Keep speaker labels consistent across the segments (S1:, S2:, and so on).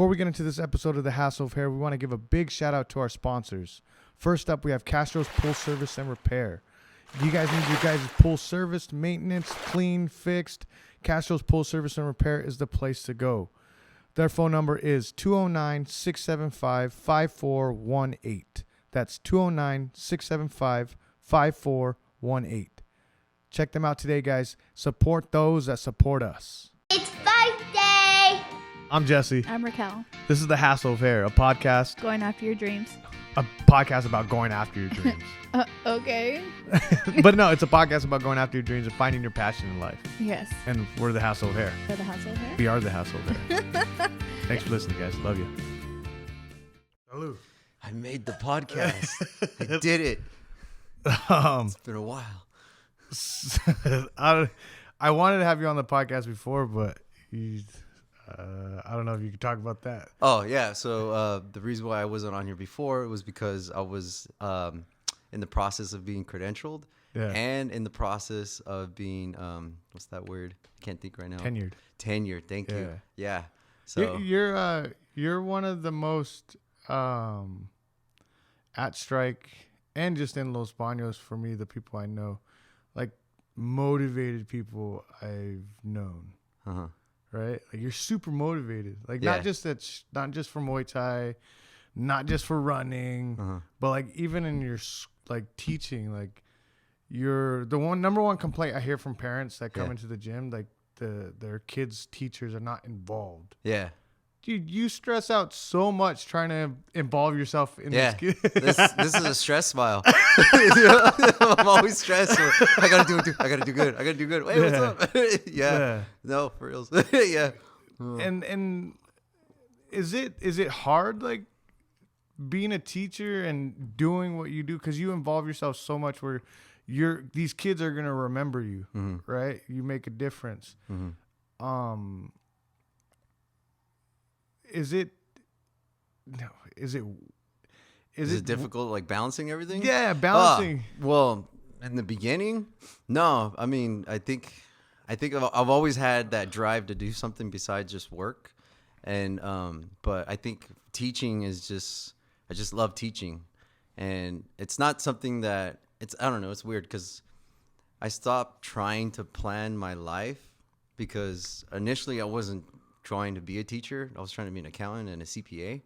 S1: Before we get into this episode of The Hassle of Hair, we want to give a big shout out to our sponsors. First up, we have Castro's Pool Service and Repair. If you guys need your guys' pool serviced, maintenance, clean, fixed, Castro's Pool Service and Repair is the place to go. Their phone number is 209-675-5418. That's 209-675-5418. Check them out today, guys. Support those that support us.
S2: It's birthday!
S1: I'm Jesse.
S3: I'm Raquel.
S1: This is The Hassle of Hair, a podcast.
S3: Going after your dreams.
S1: A podcast about going after your dreams.
S3: Okay.
S1: But no, it's a podcast about going after your dreams and finding your passion in life.
S3: Yes.
S1: And we're The Hassle of Hair.
S3: For the Hassle of Hair?
S1: We are The Hassle of Hair. Thanks for listening, guys. Love you. Hello.
S4: I made the podcast. I did it. It's been a while.
S1: I wanted to have you on the podcast before, but I don't know if you could talk about that.
S4: Oh, yeah. So the reason why I wasn't on here before was because I was in the process of being credentialed and in the process of being, what's that word? I can't think right now.
S1: Tenured.
S4: Tenured. Thank you. Yeah. So
S1: you're one of the most at strike and just in Los Banos, for me, the people I know, like motivated people I've known.
S4: Uh-huh.
S1: Right? Like you're super motivated. Like not just for Muay Thai, not just for running, but like even in your like teaching, like you're the number one complaint I hear from parents that come into the gym, like their kids' teachers are not involved.
S4: Yeah.
S1: Dude, you stress out so much trying to involve yourself in
S4: this is a stress smile. I'm always stressed. I gotta do it. I gotta do good. Wait, what's up? No, for real. Yeah.
S1: And is it hard, like being a teacher and doing what you do, because you involve yourself so much where these kids are gonna remember you, right? You make a difference. Is it
S4: difficult, like balancing everything?
S1: Yeah, balancing.
S4: Well, in the beginning, no. I mean, I think I've always had that drive to do something besides just work, and but I think teaching is I just love teaching, and it's not something that I don't know. It's weird because I stopped trying to plan my life because initially I wasn't trying to be a teacher. I was trying to be an accountant and a CPA.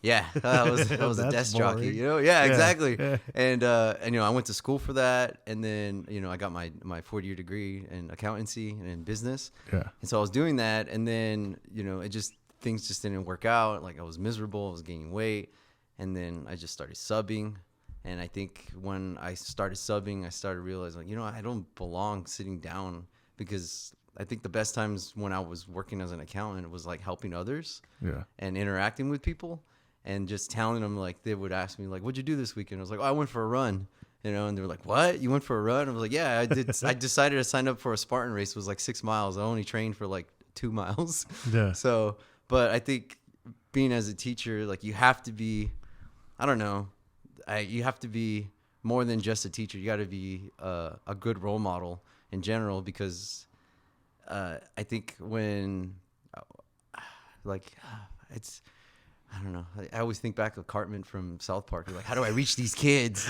S4: Yeah, I was a desk jockey, you know? Yeah, exactly. Yeah. And I went to school for that. And then, I got my 4-year degree in accountancy and in business. Yeah. And so I was doing that. And then, things just didn't work out. Like I was miserable. I was gaining weight. And then I just started subbing. And I think when I started subbing, I started realizing, I don't belong sitting down, because I think the best times when I was working as an accountant was like helping others and interacting with people and just telling them, like, they would ask me, like, what'd you do this weekend? I was like, I went for a run, and they were like, what? You went for a run? I was like, yeah, I did. I decided to sign up for a Spartan race. It was like 6 miles. I only trained for like 2 miles. Yeah. So, but I think being as a teacher, like you have to be, I don't know, you have to be more than just a teacher. You got to be a good role model in general, because I think when, it's, I don't know. I always think back of Cartman from South Park. Like, how do I reach these kids?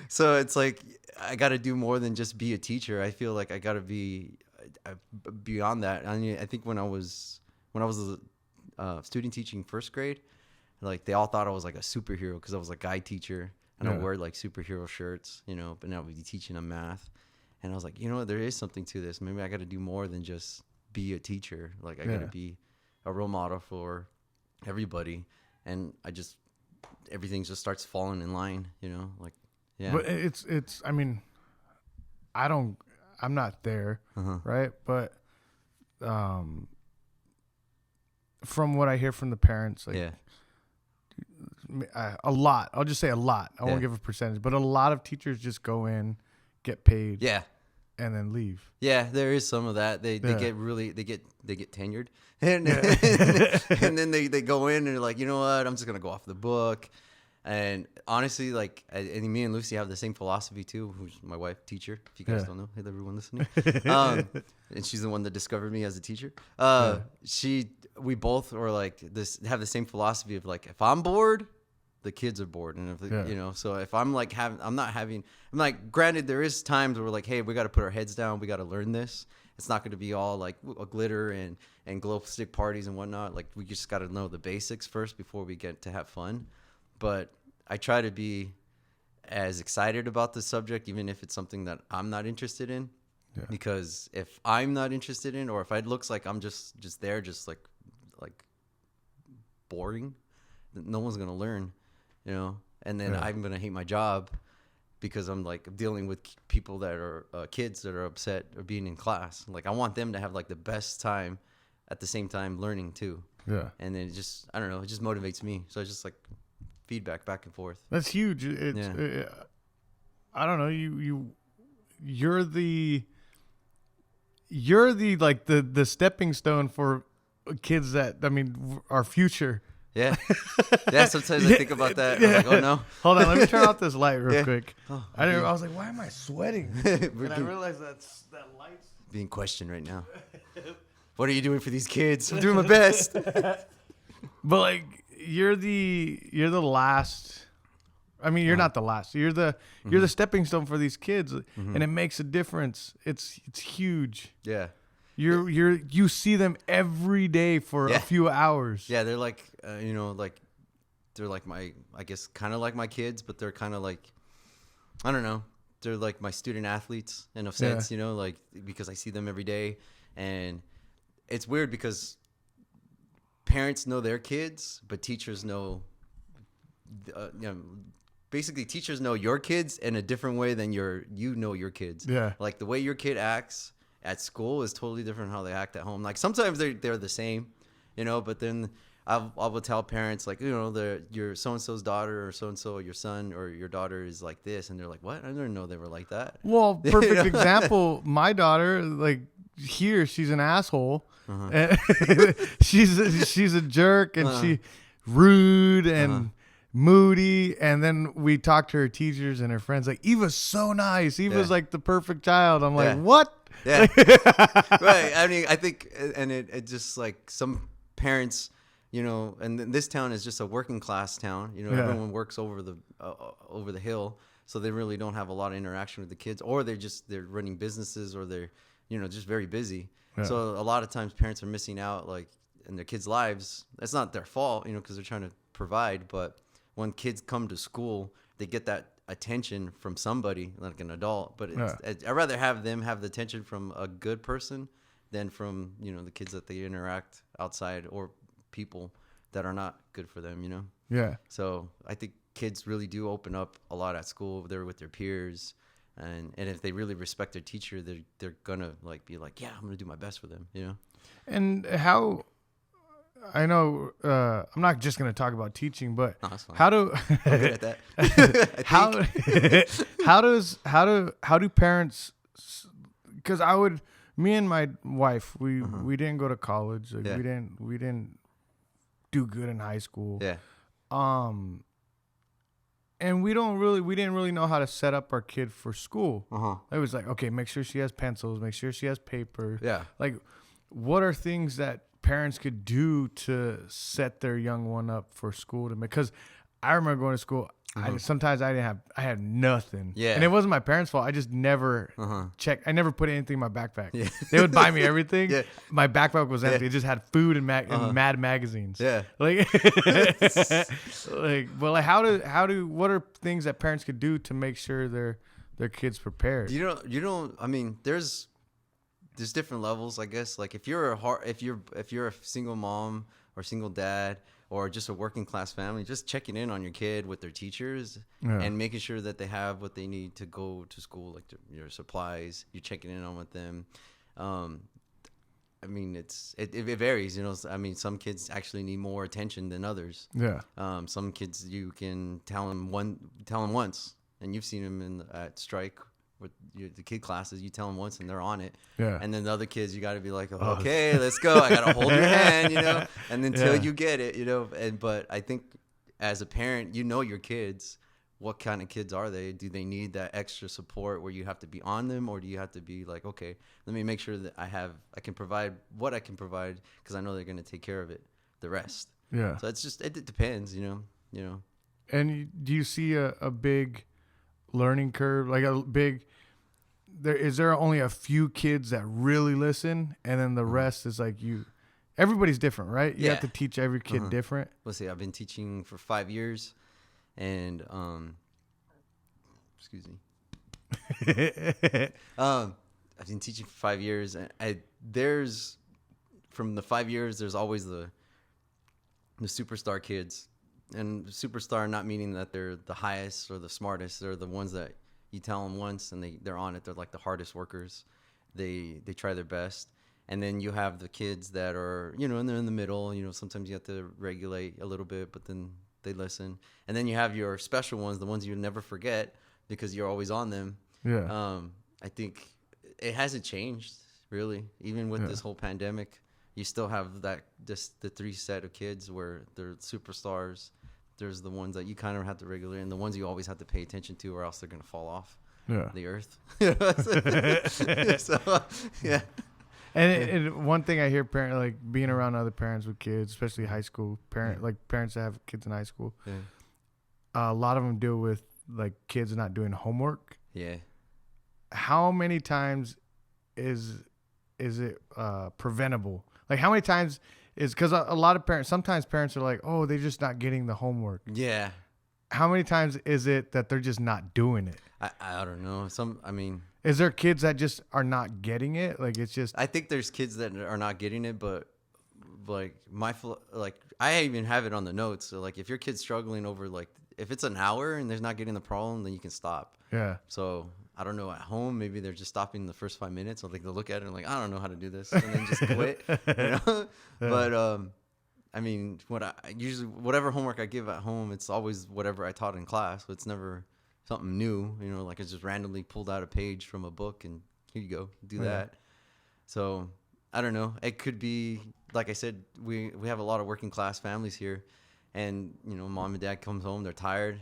S4: So it's like I got to do more than just be a teacher. I feel like I got to be beyond that. I mean, I think when I was a student teaching first grade, like they all thought I was like a superhero because I was a guy teacher and I wear like superhero shirts, but now I would be teaching them math. And I was like, there is something to this. Maybe I got to do more than just be a teacher. Like I got to be a role model for everybody. And everything just starts falling in line, like, yeah.
S1: But I mean, I'm not there, right? But from what I hear from the parents, like, a lot, I'll just say a lot. I won't give a percentage, but a lot of teachers just go in, get paid, and then leave.
S4: Yeah, there is some of that. They get tenured, and and then they go in and they're like, you know what? I'm just gonna go off the book. And honestly, like, and me and Lucy have the same philosophy too. Who's my wife, teacher. If you guys don't know, hey, everyone listening. And she's the one that discovered me as a teacher. We both are like this, have the same philosophy of like, if I'm bored, the kids are bored, and if so if I'm like I'm like, granted, there is times where we're like, hey, we got to put our heads down, we got to learn this. It's not going to be all like a glitter and glow stick parties and whatnot. Like, we just got to know the basics first before we get to have fun. But I try to be as excited about the subject, even if it's something that I'm not interested in. Yeah. Because if I'm not interested in, or if it looks like I'm just there, just like boring, no one's gonna learn, And then I'm gonna hate my job because I'm like dealing with people that are kids that are upset or being in class. Like, I want them to have like the best time, at the same time learning too. Yeah. And then I don't know, it just motivates me. So it's just like feedback back and forth.
S1: That's huge. I don't know. You're the like the stepping stone for kids that, I mean, our future.
S4: Yeah. Sometimes I think about that. I'm like, oh no.
S1: Hold on, let me turn off this light real quick. I was like, why am I sweating? And I realized that light's
S4: being questioned right now. What are you doing for these kids? I'm doing my best.
S1: But like, you're the last. I mean, you're not the last. You're the stepping stone for these kids, and it makes a difference. It's huge.
S4: Yeah.
S1: You see them every day for a few hours.
S4: Yeah, they're like they're like my, I guess, kind of like my kids, but they're kind of like, I don't know, they're like my student athletes in a sense, like, because I see them every day. And it's weird because parents know their kids, but teachers know, basically teachers know your kids in a different way than you know your kids. Yeah. Like, the way your kid acts at school is totally different from how they act at home. Like, sometimes they're the same, but then I will tell parents, like, your so-and-so's daughter or so-and-so, your son or your daughter is like this. And they're like, what? I didn't know they were like that.
S1: Well, perfect example. My daughter, like, here, she's an asshole. And she's a jerk, and she rude and moody. And then we talk to her teachers and her friends, like, Eva's so nice. Eva's like the perfect child. I'm like, what?
S4: Yeah. Right. I mean, I think, and it just, like, some parents, and this town is just a working class town. Everyone works over the hill, so they really don't have a lot of interaction with the kids, or they're running businesses, or they're just very busy. Yeah. So a lot of times parents are missing out, like, in their kids' lives. That's not their fault, because they're trying to provide. But when kids come to school, they get that attention from somebody, like an adult. But I'd rather have them have the attention from a good person than from the kids that they interact outside, or people that are not good for them. Yeah. So I think kids really do open up a lot at school. They're with their peers. And if they really respect their teacher, they're gonna be like, yeah, I'm gonna do my best for them,
S1: And how, I know, I'm not just gonna talk about teaching, but how do
S4: I'm good at that.
S1: how do parents? Because me and my wife, we didn't go to college. Like, we didn't do good in high school. Yeah. And we didn't really know how to set up our kid for school. It was like, okay, make sure she has pencils, make sure she has paper. Yeah. Like, what are things that parents could do to set their young one up for school? Because I remember going to school. Sometimes I had nothing. Yeah. And it wasn't my parents' fault. I just never checked. I never put anything in my backpack. Yeah. They would buy me everything. Yeah. My backpack was empty. It just had food and Mad magazines. Yeah. Like, what are things that parents could do to make sure their kids prepared?
S4: I mean, there's different levels, I guess. Like, if you're a single mom or single dad, or just a working class family, just checking in on your kid with their teachers and making sure that they have what they need to go to school, like your supplies. You're checking in on with them. I mean, it varies. I mean, some kids actually need more attention than others. Yeah. Some kids you can tell them once, and you've seen them at strike with the kid classes. You tell them once and they're on it. Yeah. And then the other kids, you got to be like, okay, let's go. I got to hold your hand, and until you get it, but I think as a parent, you know your kids. What kind of kids are they? Do they need that extra support where you have to be on them, or do you have to be like, okay, let me make sure that I can provide what I can provide, because I know they're going to take care of it, the rest.
S1: Yeah.
S4: So it depends, you know.
S1: And do you see a big learning curve, like a big? Is there only a few kids that really listen, and then the rest is like you? Everybody's different, right? You have to teach every kid different.
S4: Let's see. I've been teaching for 5 years, and excuse me. I've been teaching for 5 years, and there's from the 5 years, there's always the superstar kids, and superstar not meaning that they're the highest or the smartest. They're the ones that you tell them once and they're on it. They're like the hardest workers. They try their best. And then you have the kids that are, and they're in the middle. Sometimes you have to regulate a little bit, but then they listen. And then you have your special ones, the ones you never forget because you're always on them.
S1: Yeah.
S4: I think it hasn't changed really, even with this whole pandemic. You still have the 3 set of kids where they're superstars. There's the ones that you kind of have to regulate, and the ones you always have to pay attention to, or else they're going to fall off the earth. So, yeah.
S1: And one thing I hear being around other parents with kids, especially high school parents that have kids in high school, a lot of them deal with like kids not doing homework.
S4: Yeah.
S1: How many times is it preventable? Like how many times is, because a lot of parents, sometimes parents are like, oh, they're just not getting the homework.
S4: Yeah.
S1: How many times is it that they're just not doing it?
S4: I don't know.
S1: Is there kids that just are not getting it? Like it's just.
S4: I think there's kids that are not getting it, but like I even have it on the notes. So like if your kid's struggling over if it's an hour and they're not getting the problem, then you can stop.
S1: Yeah.
S4: So I don't know, at home maybe they're just stopping the first 5 minutes, or they'll look at it and I don't know how to do this, and then just quit.
S1: Yeah.
S4: But whatever homework I give at home, it's always whatever I taught in class. So it's never something new. Like it's just randomly pulled out a page from a book and here you go, do that. So I don't know. It could be, like I said, we have a lot of working class families here, and mom and dad comes home, they're tired.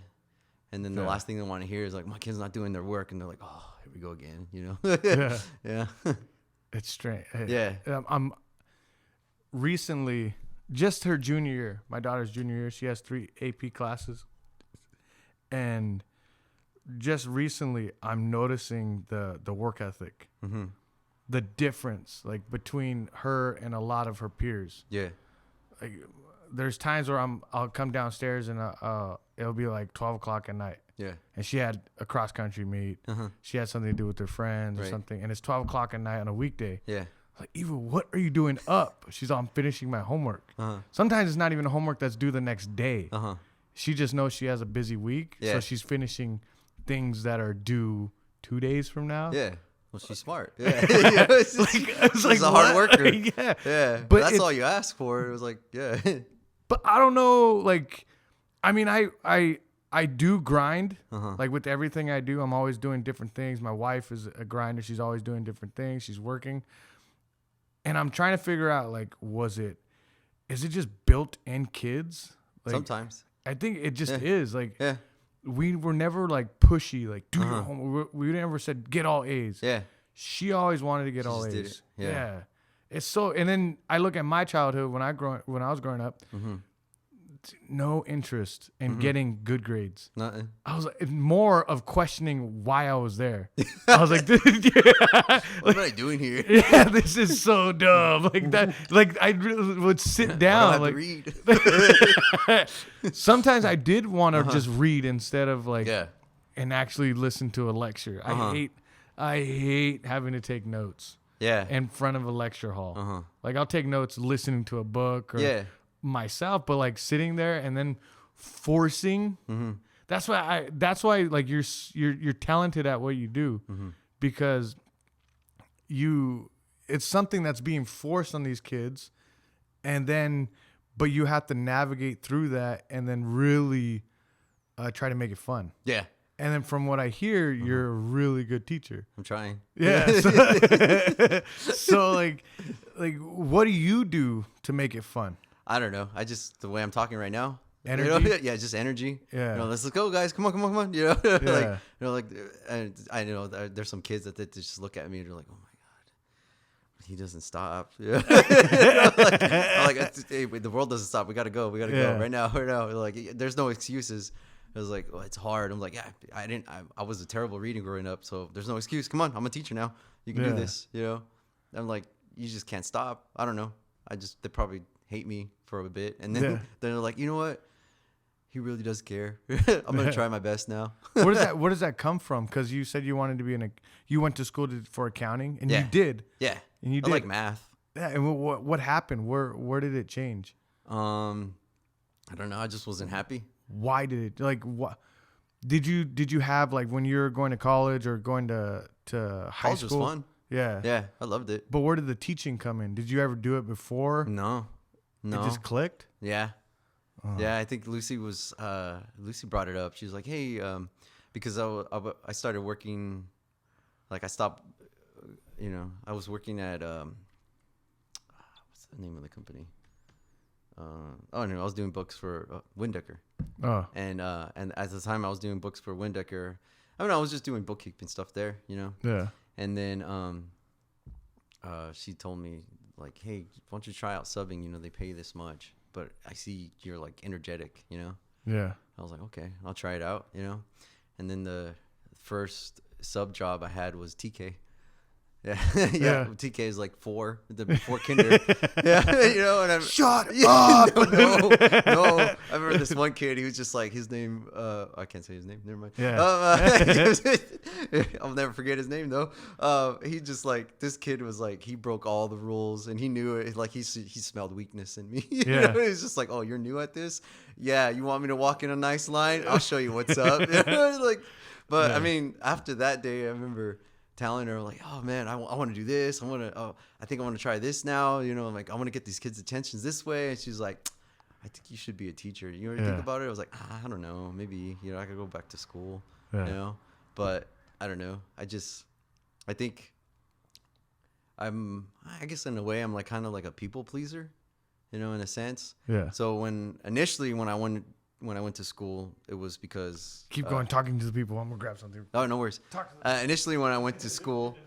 S4: And then the last thing they want to hear is like, my kid's not doing their work. And they're like, oh, here we go again, Yeah.
S1: It's strange.
S4: Yeah.
S1: I'm recently, just her junior year, my daughter's junior year, she has 3 AP classes. And just recently, I'm noticing the work ethic, the difference between her and a lot of her peers.
S4: Yeah.
S1: There's times where I'll come downstairs and it'll be like 12 o'clock at night.
S4: Yeah.
S1: And she had a cross country meet. She had something to do with her friends or something. And it's 12 o'clock at night on a weekday.
S4: Yeah.
S1: I'm like, Eva, what are you doing up? She's all, I'm finishing my homework. Sometimes it's not even homework that's due the next day. She just knows she has a busy week.
S4: Yeah.
S1: So she's finishing things that are due 2 days from now.
S4: Yeah. Well, she's smart. Yeah. She's a hard worker. Yeah. But that's all you ask for. It was like, yeah.
S1: But I don't know, I do grind, with everything I do. I'm always doing different things. My wife is a grinder. She's always doing different things. She's working. And I'm trying to figure out, is it just built in kids?
S4: Sometimes.
S1: I think it just is.
S4: Yeah.
S1: We were never pushy, do your homework. We never said get all A's.
S4: Yeah.
S1: She always wanted to get all A's.
S4: Did it. Yeah.
S1: It's so, and then I look at my childhood when I was growing up, no interest in getting good grades.
S4: Nothing.
S1: I was more of questioning why I was there. I was like,
S4: what am I doing here?
S1: Yeah, this is so dumb. I really would sit down.
S4: I don't have to
S1: read. Sometimes I did want to just read instead of
S4: yeah.
S1: and actually listen to a lecture. I hate having to take notes.
S4: Yeah.
S1: In front of a lecture hall. I'll take notes listening to a book or myself, but sitting there and then forcing. That's why you're talented at what you do, because it's something that's being forced on these kids, but you have to navigate through that and then really try to make it fun.
S4: Yeah.
S1: And then from what I hear, you're a really good teacher.
S4: I'm trying.
S1: Yeah. So what do you do to make it fun?
S4: I don't know. The way I'm talking right now.
S1: Energy?
S4: Yeah, just energy.
S1: Yeah.
S4: You know, let's go, guys. Come on. You know,
S1: Yeah.
S4: like, you know, like, and I know there's some kids that just look at me and they're like, oh my God, he doesn't stop. Yeah. I'm like, hey, the world doesn't stop. We got to go. We got to go right now. Like, there's no excuses. I was like, oh, it's hard. I'm like, yeah, I was a terrible reading growing up. So there's no excuse. Come on. I'm a teacher now. You can do this, you know? I'm like, you just can't stop. I don't know. They probably hate me for a bit. And then they're like, you know what? He really does care. I'm going to try my best now.
S1: Where does that come from? Because you said you wanted to be you went to school for accounting and you did.
S4: Yeah.
S1: And you
S4: I
S1: did.
S4: like math.
S1: Yeah. And what happened? Where did it change?
S4: I don't know. I just wasn't happy.
S1: Why did it, like, what did you have, like, when you were going to college or going to high
S4: College
S1: school?
S4: was fun. Yeah, I loved it.
S1: But where did the teaching come in? Did you ever do it before?
S4: No.
S1: It just clicked?
S4: Yeah. Yeah, I think Lucy brought it up. She was like, hey, because I started working, like, I stopped, you know, I was working at, what's the name of the company? No, I was doing books for Windecker.
S1: Oh.
S4: And at the time I was doing books for Windecker. I mean, I was just doing bookkeeping stuff there, you know?
S1: Yeah.
S4: And then she told me, like, hey, why don't you try out subbing? You know, they pay this much. But I see you're, like, energetic, you know?
S1: Yeah. I
S4: was like, okay, I'll try it out, you know? And then the first sub job I had was TK. Yeah. TK is like 4 kinder. Yeah, you know, and I'm
S1: shut up.
S4: No. I remember this one kid. He was just like, his name. I can't say his name. Never mind.
S1: Yeah.
S4: I'll never forget his name though. He just like, this kid was like, he broke all the rules and he knew it. Like he smelled weakness in me.
S1: Yeah.
S4: He was just like, oh, you're new at this. Yeah, you want me to walk in a nice line? I'll show you what's up. Like, but I mean, after that day, I remember telling her, like, oh man, I want to do this. I think I want to try this now. You know, like, I want to get these kids' attentions this way. And she's like, I think you should be a teacher. You ever think about it? I was like, I don't know. Maybe, you know, I could go back to school, you know, but I don't know. I think I guess in a way I'm like kind of like a people pleaser, you know, in a sense.
S1: Yeah.
S4: So when I went to school, it was because...
S1: Keep going, talking to the people. I'm going to grab something.
S4: Oh, no worries. Initially, when I went to school,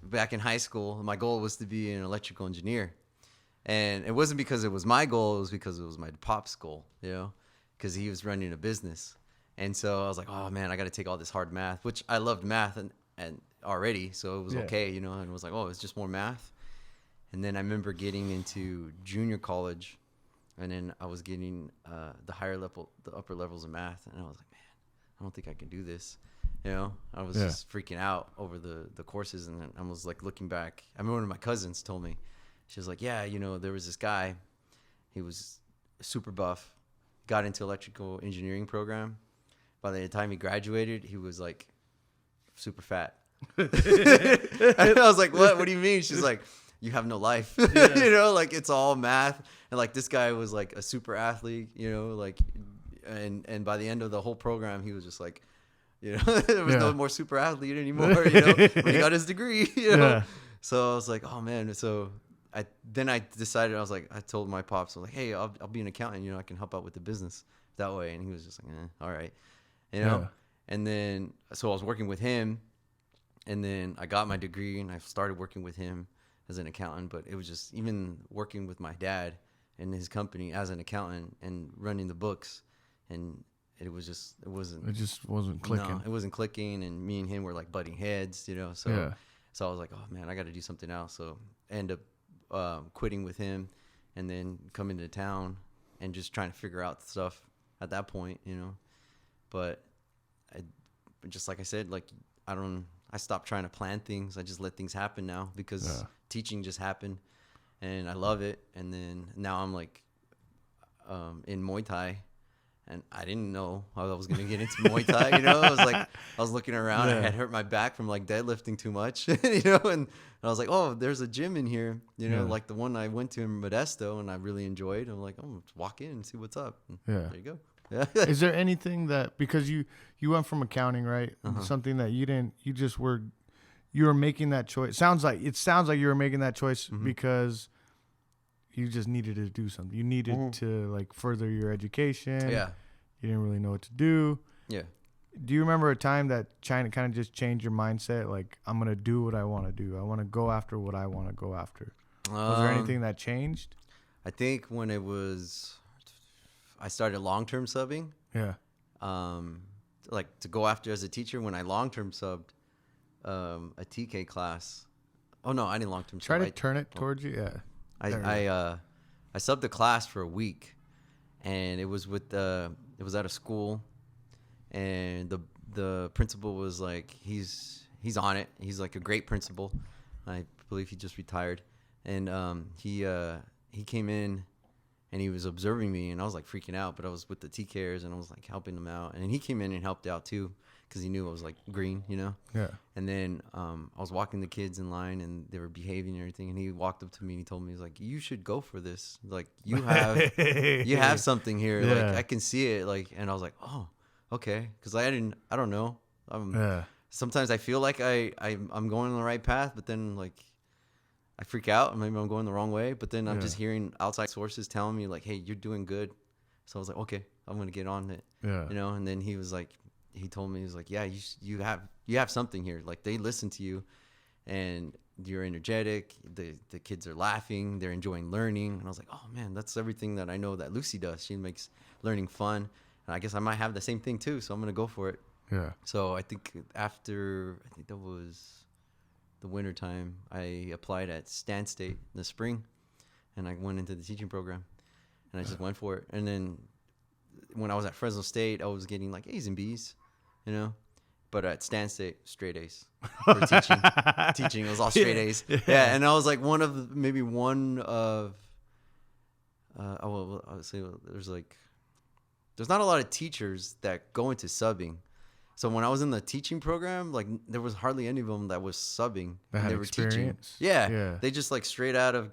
S4: back in high school, my goal was to be an electrical engineer. And it wasn't because it was my goal. It was because it was my pop's goal, you know, because he was running a business. And so I was like, oh, man, I got to take all this hard math, which I loved math and already. So it was okay, you know, and it was like, oh, it's just more math. And then I remember getting into junior college. And then I was getting the upper levels of math, and I was like, man, I don't think I can do this. You know, I was just freaking out over the courses, and then I was like looking back. I remember one of my cousins told me, she was like, yeah, you know, there was this guy, he was super buff, got into electrical engineering program. By the time he graduated, he was like super fat. And I was like, what do you mean? She's like, you have no life. You know, like, it's all math. And like, this guy was like a super athlete, you know, like, and by the end of the whole program, he was just like, you know, there was no more super athlete anymore, you know, when he got his degree, you know. So I was like, oh man. So I decided, I told my pops, I was like, hey, I'll be an accountant, you know, I can help out with the business that way. And he was just like, all right, you know. And then, so I was working with him, and then I got my degree and I started working with him as an accountant. But it was just, even working with my dad in his company as an accountant and running the books, and it just wasn't clicking. No, it wasn't clicking, and me and him were like butting heads, you know. So I was like, oh man, I got to do something else. So I ended up quitting with him, and then coming to town and just trying to figure out stuff at that point, you know. But just like I said, like, I stopped trying to plan things. I just let things happen now, because teaching just happened, and I love it. And then now I'm like in Muay Thai, and I didn't know how I was going to get into Muay Thai, you know. I was looking around. I had hurt my back from like deadlifting too much, you know, and I was like, oh, there's a gym in here, you know, like the one I went to in Modesto, and I really enjoyed. I'm like, oh, let's walk in and see what's up. And there you go. Yeah.
S1: Is there anything that, because you went from accounting, right? Something that you were making that choice. It sounds like you were making that choice because you just needed to do something. You needed to like further your education.
S4: Yeah.
S1: You didn't really know what to do.
S4: Yeah.
S1: Do you remember a time that China kind of just changed your mindset? Like, I'm going to do what I want to do. I want to go after what I want to go after. Was there anything that changed?
S4: I think when I started long-term subbing,
S1: Yeah.
S4: like to go after as a teacher, when I long-term subbed a TK class. Oh no, I didn't long-term
S1: Try
S4: sub.
S1: to turn it towards you. Yeah.
S4: I subbed a class for a week, and it was at a school, and the principal was like, he's on it. He's like a great principal. I believe he just retired, and he came in and he was observing me, and I was like freaking out, but I was with the TKers and I was like helping them out, and then he came in and helped out too, because he knew I was like green, you know.
S1: Yeah.
S4: And then I was walking the kids in line, and they were behaving and everything, and he walked up to me and he told me, he's like, you should go for this, like you have something here.
S1: Yeah.
S4: Like I can see it, like. And I was like, oh, okay, because I don't know.
S1: Yeah.
S4: Sometimes I feel like I'm going on the right path, but then like I freak out and maybe I'm going the wrong way, but then I'm just hearing outside sources telling me like, hey, you're doing good. So I was like, okay, I'm gonna get on it.
S1: Yeah.
S4: You know. And then he was like, he told me, he was like, yeah, you have something here. Like they listen to you, and you're energetic. The kids are laughing. They're enjoying learning. And I was like, oh man, that's everything that I know that Lucy does. She makes learning fun, and I guess I might have the same thing too. So I'm gonna go for it.
S1: Yeah.
S4: So I think that was the winter time, I applied at Stan State in the spring, and I went into the teaching program, and I just went for it. And then when I was at Fresno State, I was getting like A's and B's, you know, but at Stan State, straight A's for teaching. Teaching, it was all straight A's. Yeah. And I was like one of I would say there's not a lot of teachers that go into subbing. So when I was in the teaching program, like there was hardly any of them that was subbing.
S1: That
S4: they
S1: had
S4: were teaching.
S1: experience.
S4: Yeah. They just like straight out of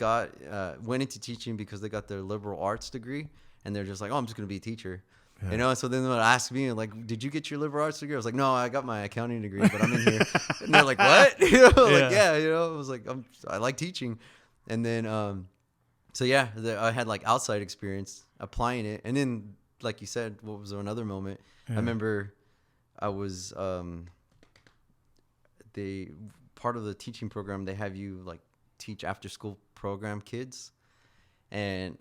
S4: went into teaching because they got their liberal arts degree, and they're just like, oh, I'm just gonna be a teacher. Yeah. You know. So then they would ask me like, did you get your liberal arts degree? I was like, no, I got my accounting degree, but I'm in here. And they're like, what? You know, like yeah, you know. I was like, I like teaching, and then so yeah, I had like outside experience applying it, and then like you said, what was another moment? I remember. I was part of the teaching program. They have you like teach after school program kids, and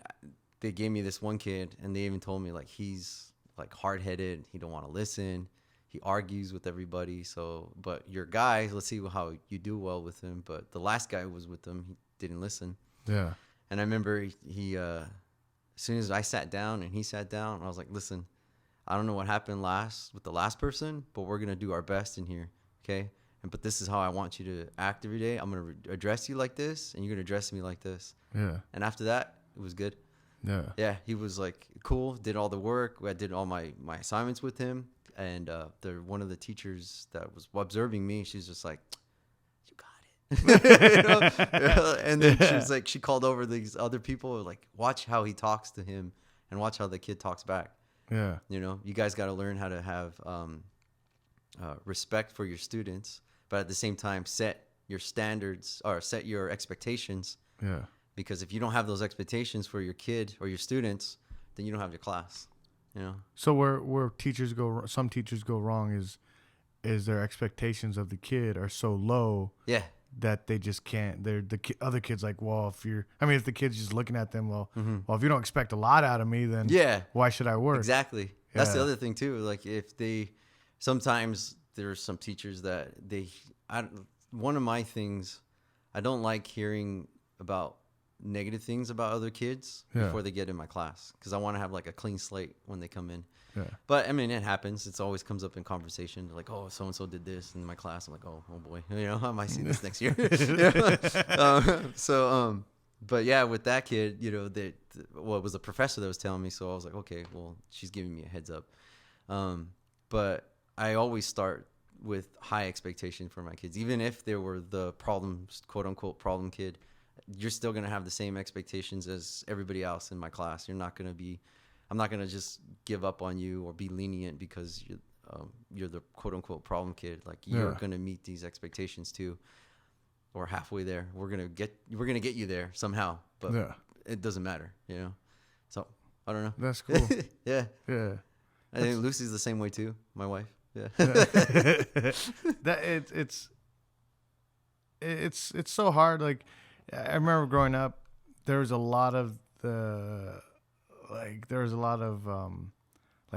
S4: they gave me this one kid, and they even told me like he's like hard headed. He don't want to listen. He argues with everybody. So, but your guy, let's see how you do well with him. But the last guy who was with him, he didn't listen.
S1: Yeah. And
S4: I remember he as soon as I sat down and he sat down, I was like, listen. I don't know what happened with the last person, but we're going to do our best in here, okay? But this is how I want you to act every day. I'm going to address you like this, and you're going to address me like this. Yeah. And after that, it was good. Yeah. Yeah, he was like cool, did all the work. I did all my assignments with him, and one of the teachers that was observing me, she's just like, you got it. You know? And then she was like, she called over these other people, like, watch how he talks to him and watch how the kid talks back. Yeah. You know, you guys got to learn how to have respect for your students, but at the same time, set your standards or set your expectations. Yeah. Because if you don't have those expectations for your kid or your students, then you don't have your class. You know. So
S1: where some teachers go wrong is their expectations of the kid are so low. Yeah. That they just can't. Other kids like, well, if the kid's just looking at them, well, if you don't expect a lot out of me, then why should I work?
S4: Exactly. That's the other thing too. Like sometimes there's some teachers that one of my things, I don't like hearing about negative things about other kids before they get in my class, because I want to have like a clean slate when they come in. Yeah. But I mean, it happens. It always comes up in conversation. They're like, oh, so and so did this in my class. I'm like, oh boy, you know, I might see this next year. But yeah, with that kid, you know, it was a professor that was telling me. So I was like, okay, well, she's giving me a heads up. But I always start with high expectation for my kids, even if they were the quote unquote problem kid. You're still gonna have the same expectations as everybody else in my class. I'm not gonna just give up on you or be lenient because you're the quote unquote problem kid. Like you're gonna meet these expectations too, or halfway there. We're gonna get you there somehow. But it doesn't matter, you know. So I don't know.
S1: That's cool.
S4: Yeah.
S1: Yeah.
S4: I think Lucy's the same way too. My wife. Yeah.
S1: That it's so hard. Like I remember growing up, there was a lot of like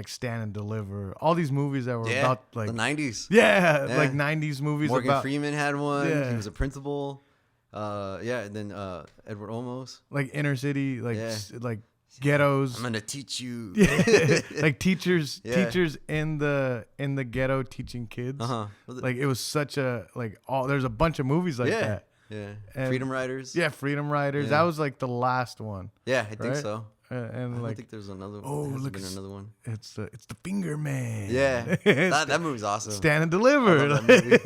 S1: Stand and Deliver, all these movies that were about like
S4: the 90s.
S1: Yeah, like 90s movies.
S4: Morgan
S1: about
S4: Freeman had one.
S1: Yeah.
S4: He was a principal. And then Edward Olmos.
S1: Like inner city, like like ghettos.
S4: I'm gonna teach you.
S1: Like teachers in the ghetto teaching kids. Like it was such a there's a bunch of movies like that.
S4: Yeah.
S1: And
S4: Freedom Riders.
S1: Yeah, Freedom Riders.
S4: Yeah.
S1: That was like the last one.
S4: Yeah, I think
S1: right?
S4: so.
S1: And
S4: I
S1: like,
S4: think there's another.
S1: Oh,
S4: look,
S1: look,
S4: another one.
S1: It's the Finger Man.
S4: Yeah, that movie's awesome.
S1: Stand and Deliver.
S4: I love that movie.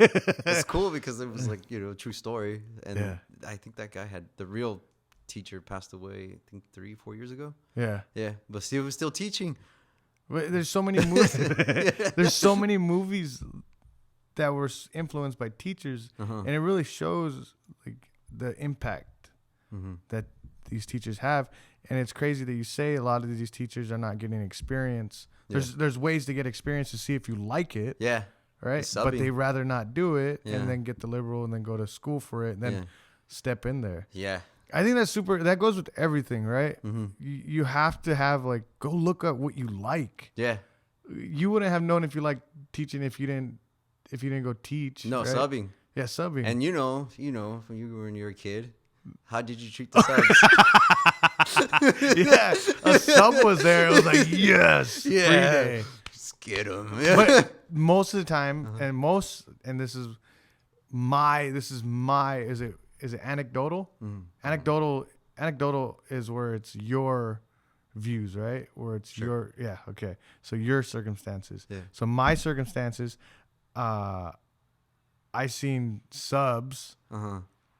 S4: It's cool because it was like a true story, and I think that guy had the real teacher passed away. I think 3-4 years ago.
S1: Yeah,
S4: but he was still teaching.
S1: But there's so many movies. There's so many movies that were influenced by teachers, and it really shows like the impact that these teachers have. And it's crazy that you say a lot of these teachers are not getting experience. There's ways to get experience to see if you like it.
S4: Yeah.
S1: Right. But they rather not do it and then get the liberal and then go to school for it and then step in there.
S4: Yeah.
S1: I think that goes with everything, right? You have to have go look up what you like.
S4: Yeah.
S1: You wouldn't have known if you liked teaching if you didn't go teach.
S4: No,
S1: right?
S4: subbing.
S1: Yeah, subbing.
S4: And you know, when you were a kid, how did you treat the subs?
S1: Yeah, a sub was there. It was like, yes, free day.
S4: Just get them.
S1: But most of the time, and this is my, is it anecdotal? Anecdotal is where it's your views, right? Where it's okay. So your circumstances. Yeah. So my circumstances, I seen subs.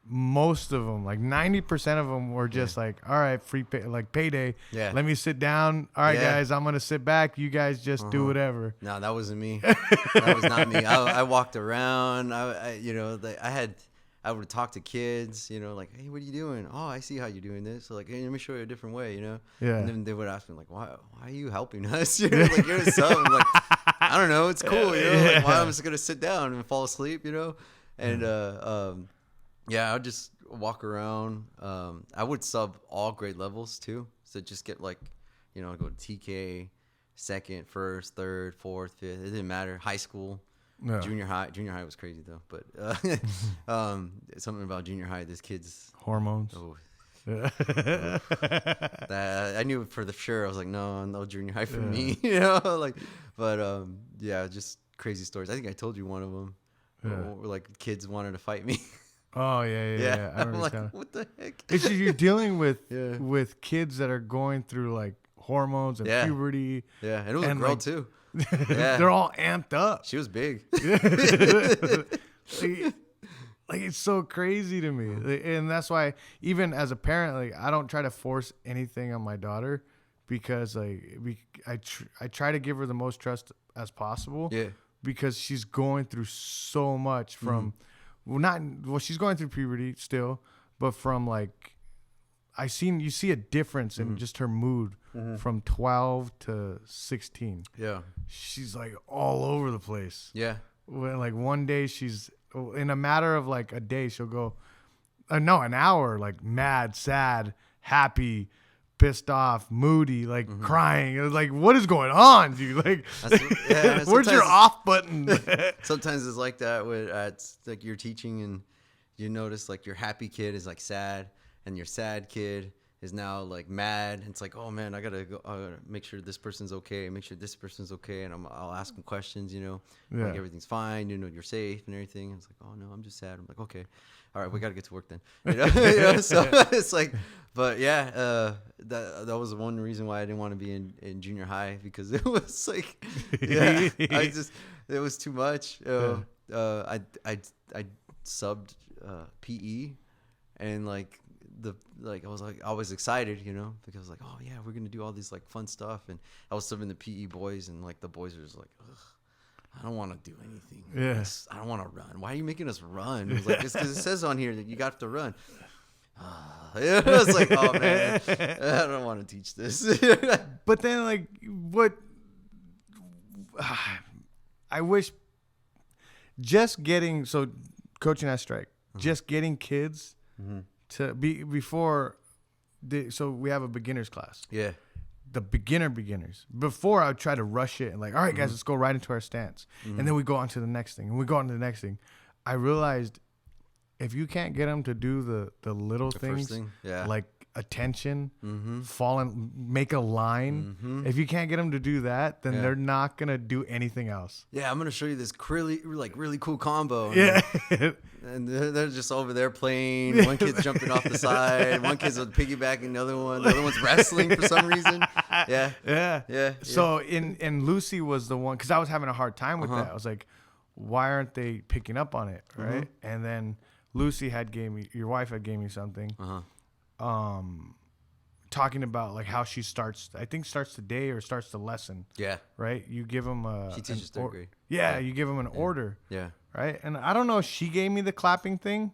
S1: Most of them, like 90% of them, were just like, all right, free pay, like payday. Yeah. Let me sit down. All right, guys, I'm gonna sit back. You guys just do whatever.
S4: No, that wasn't me. That was not me. I walked around. I would talk to kids. Like, hey, what are you doing? Oh, I see how you're doing this. So like, hey, let me show you a different way. Yeah. And then they would ask me like, why are you helping us? Like, you're a sub. I'm like, I don't know. It's cool. Like, why I'm just gonna sit down and fall asleep. And I would just walk around. I would sub all grade levels too. So just get go to TK, second, first, third, fourth, fifth. It didn't matter. High school, junior high. Junior high was crazy though. But something about junior high. This kid's
S1: hormones.
S4: Oh. That I knew for the sure. I was like, no junior high for me. Just crazy stories. I think I told you one of them. Where, like kids wanted to fight me.
S1: Oh yeah. I remember.
S4: I'm like, what the heck?
S1: It's just you're dealing with kids that are going through like hormones and puberty.
S4: Yeah, and it was a girl too.
S1: They're all amped up.
S4: She was big.
S1: Like it's so crazy to me, and that's why even as a parent, I don't try to force anything on my daughter because I try to give her the most trust as possible. Yeah, because she's going through so much from. She's going through puberty still, but from you see a difference in just her mood from 12 to 16. Yeah. She's like all over the place. Yeah. When one day she's in a matter of a day, she'll go, an hour, mad, sad, happy, pissed off, moody, crying. Like, what is going on, dude? Where's your off button?
S4: Sometimes it's like that when it's like you're teaching and you notice your happy kid is sad and your sad kid is now mad. It's like, oh man, I gotta go make sure this person's okay, make sure this person's okay, and I'll ask them questions, everything's fine, you're safe and everything. And it's like, oh no, I'm just sad. I'm like, okay, all right, we gotta get to work then. So it's but yeah, that was one reason why I didn't want to be in junior high, because it was it was too much. I subbed PE, and I was excited, because I was like, oh yeah, we're gonna do all these fun stuff, and I was subbing the PE boys, and the boys were just like, ugh, I don't want to do anything. Yeah, I don't want to run. Why are you making us run? It was it's because it says on here that you got to run. It was like, oh man, I don't want to teach this.
S1: But then, like, what? I wish just getting coaching at Strike, just getting kids to be before. So we have a beginners class.
S4: Yeah.
S1: The beginners. Before I would try to rush it and like, all right, guys, let's go right into our stance, and then we go on to the next thing, and we go on to the next thing. I realized if you can't get them to do the little things, like attention, fall and make a line. If you can't get them to do that, then they're not gonna do anything else.
S4: Yeah, I'm gonna show you this really cool combo. And they're just over there playing. One kid's jumping off the side. One kid's piggybacking the other one. The other one's wrestling for some reason. Yeah.
S1: So and Lucy was the one, because I was having a hard time with that. I was like, why aren't they picking up on it, right? And then Lucy your wife had gave me something, talking about like how she starts the day or starts the lesson. Yeah. Right. You give them
S4: she teaches third grade.
S1: Yeah. You give them an order.
S4: Yeah.
S1: Right. And I don't know if she gave me the clapping thing.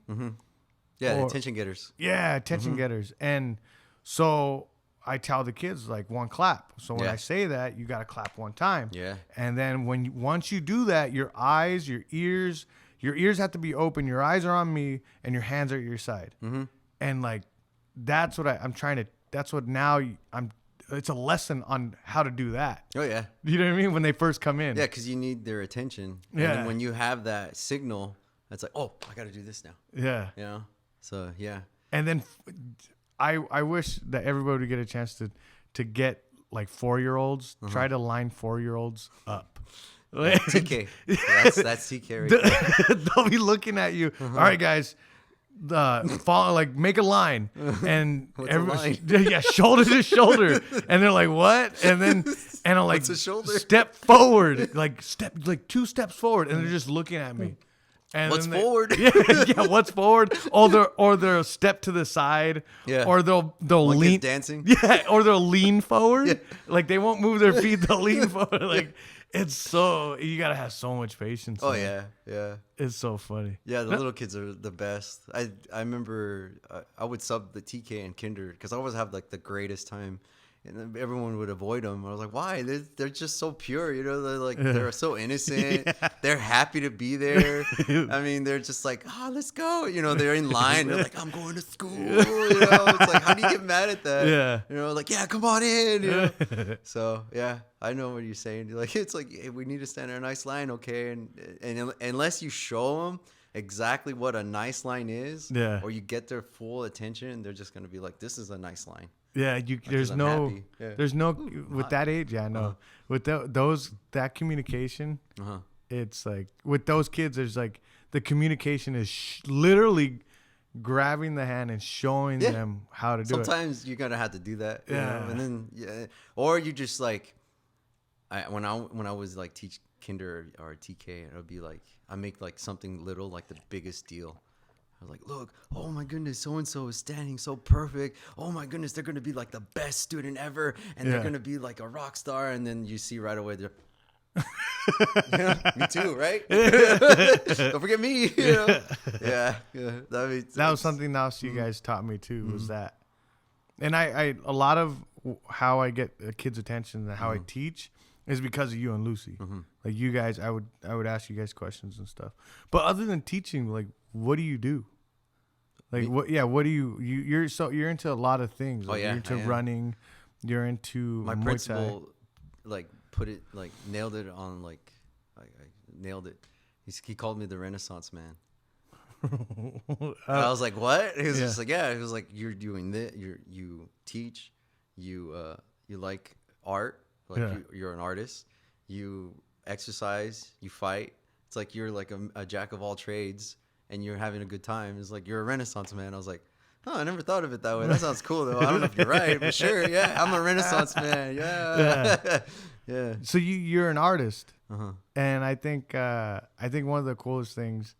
S4: Yeah. Attention getters.
S1: Yeah. Attention getters. And so I tell the kids like one clap. So when I say that, you got to clap one time. Yeah. And then once you do that, your eyes, your ears have to be open. Your eyes are on me and your hands are at your side. And like, that's what I'm trying to, that's what now it's a lesson on how to do that.
S4: Oh yeah.
S1: You know what I mean? When they first come in.
S4: Yeah. Cause you need their attention.
S1: Yeah.
S4: And then when you have that signal, it's like, oh, I got to do this now.
S1: Yeah.
S4: You know? So yeah.
S1: And then I wish that everybody would get a chance to get like 4-year-olds, try to line 4-year-olds up.
S4: TK. That's TK right there.
S1: They'll be looking at you. All right, guys. Follow, like, make a line, and shoulder to shoulder, and they're like, what? And I'm like, step forward, like 2 steps forward, and they're just looking at me. And
S4: what's forward?
S1: What's forward? Or they'll step to the side. Yeah. Or they'll
S4: one
S1: lean
S4: dancing.
S1: Yeah. Or they'll lean forward. Yeah. Like they won't move their feet. They'll lean forward. Like it's you gotta have so much patience.
S4: Oh man. Yeah.
S1: It's so funny.
S4: Yeah, the little kids are the best. I remember I would sub the TK and Kinder because I always have like the greatest time. And then everyone would avoid them. I was like, why? They're just so pure, you know. They're like they're so innocent. Yeah. They're happy to be there. I mean, they're just like, let's go. You know, they're in line. They're like, I'm going to school. You know, it's like, how do you get mad at that? Yeah. You know, like, yeah, come on in. You know? So yeah, I know what you're saying. Like, it's like, hey, we need to stand in a nice line, okay? And unless you show them exactly what a nice line is, or you get their full attention, they're just gonna be like, this is a nice line.
S1: Yeah, there's no with that age. Yeah, I know. With that communication, it's like with those kids, there's like the communication is literally grabbing the hand and showing them how to do it.
S4: Sometimes you're gonna have to do that. You know? And then or you just like, when I was like teach kinder or TK, it would be like I make like something little like the biggest deal. I was like, look, oh my goodness, so-and-so is standing so perfect. Oh my goodness, they're going to be like the best student ever. And they're going to be like a rock star. And then you see right away, they're, me too, right? Don't forget me. You know? Yeah.
S1: That was something else you guys taught me too, was that. And I a lot of how I get a kid's attention and how I teach is because of you and Lucy. Like you guys, I would ask you guys questions and stuff. But other than teaching, like, what do you do? Like what? Yeah, what do you're into a lot of things. Like, you're into running. You're into
S4: my
S1: Muay
S4: principal.
S1: Thai.
S4: Like nailed it on like I nailed it. He called me the Renaissance man. I was like, what? He was just like, yeah. He was like, you're doing this. You teach. You like art. Like you're an artist. You exercise. You fight. It's like you're like a jack of all trades. And you're having a good time. It's like, you're a Renaissance man. I was like, I never thought of it that way. That sounds cool, though. I don't know if you're right, but sure, yeah, I'm a Renaissance man. Yeah.
S1: So you're an artist, and I think one of the coolest things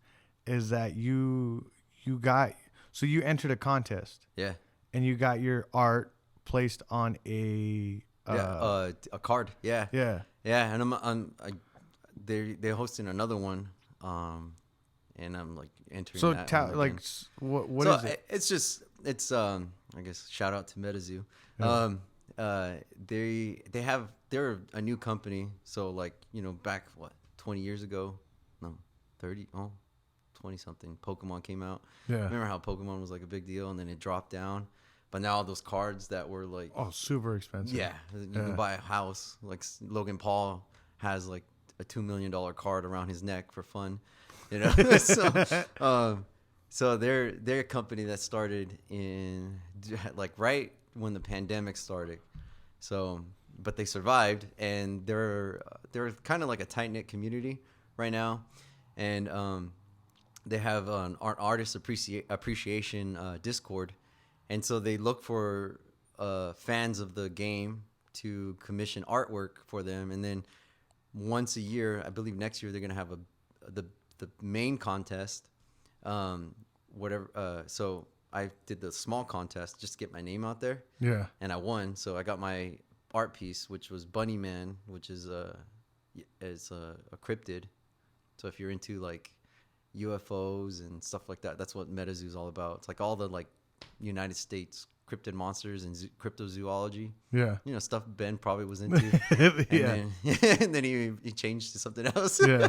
S1: is that you entered a contest, and you got your art placed on a
S4: card, yeah, and they're hosting another one, and I'm like entering.
S1: So
S4: that
S1: what is it?
S4: It's just it's I guess shout out to MetaZoo.
S1: Yeah.
S4: They're a new company. So like, back 20 years ago, no, 30, 20 something, Pokemon came out.
S1: Yeah.
S4: Remember how Pokemon was like a big deal and then it dropped down? But now all those cards that were like,
S1: Oh, super expensive.
S4: yeah, you can buy a house. Like Logan Paul has like a $2 million card around his neck for fun, So they're a company that started in like right when the pandemic started. So, but they survived, and they're kind of like a tight knit community right now, and they have an artist appreciation Discord, and so they look for fans of the game to commission artwork for them, and then once a year, I believe next year they're gonna have the main contest. So I did the small contest just to get my name out there.
S1: Yeah.
S4: And I won. So I got my art piece, which was Bunny Man, which is a cryptid. So if you're into like UFOs and stuff like that, that's what MetaZoo is all about. It's like all the like United States cryptid monsters and cryptozoology.
S1: Yeah.
S4: Stuff Ben probably was into.
S1: Yeah.
S4: And then he changed to something else.
S1: Yeah.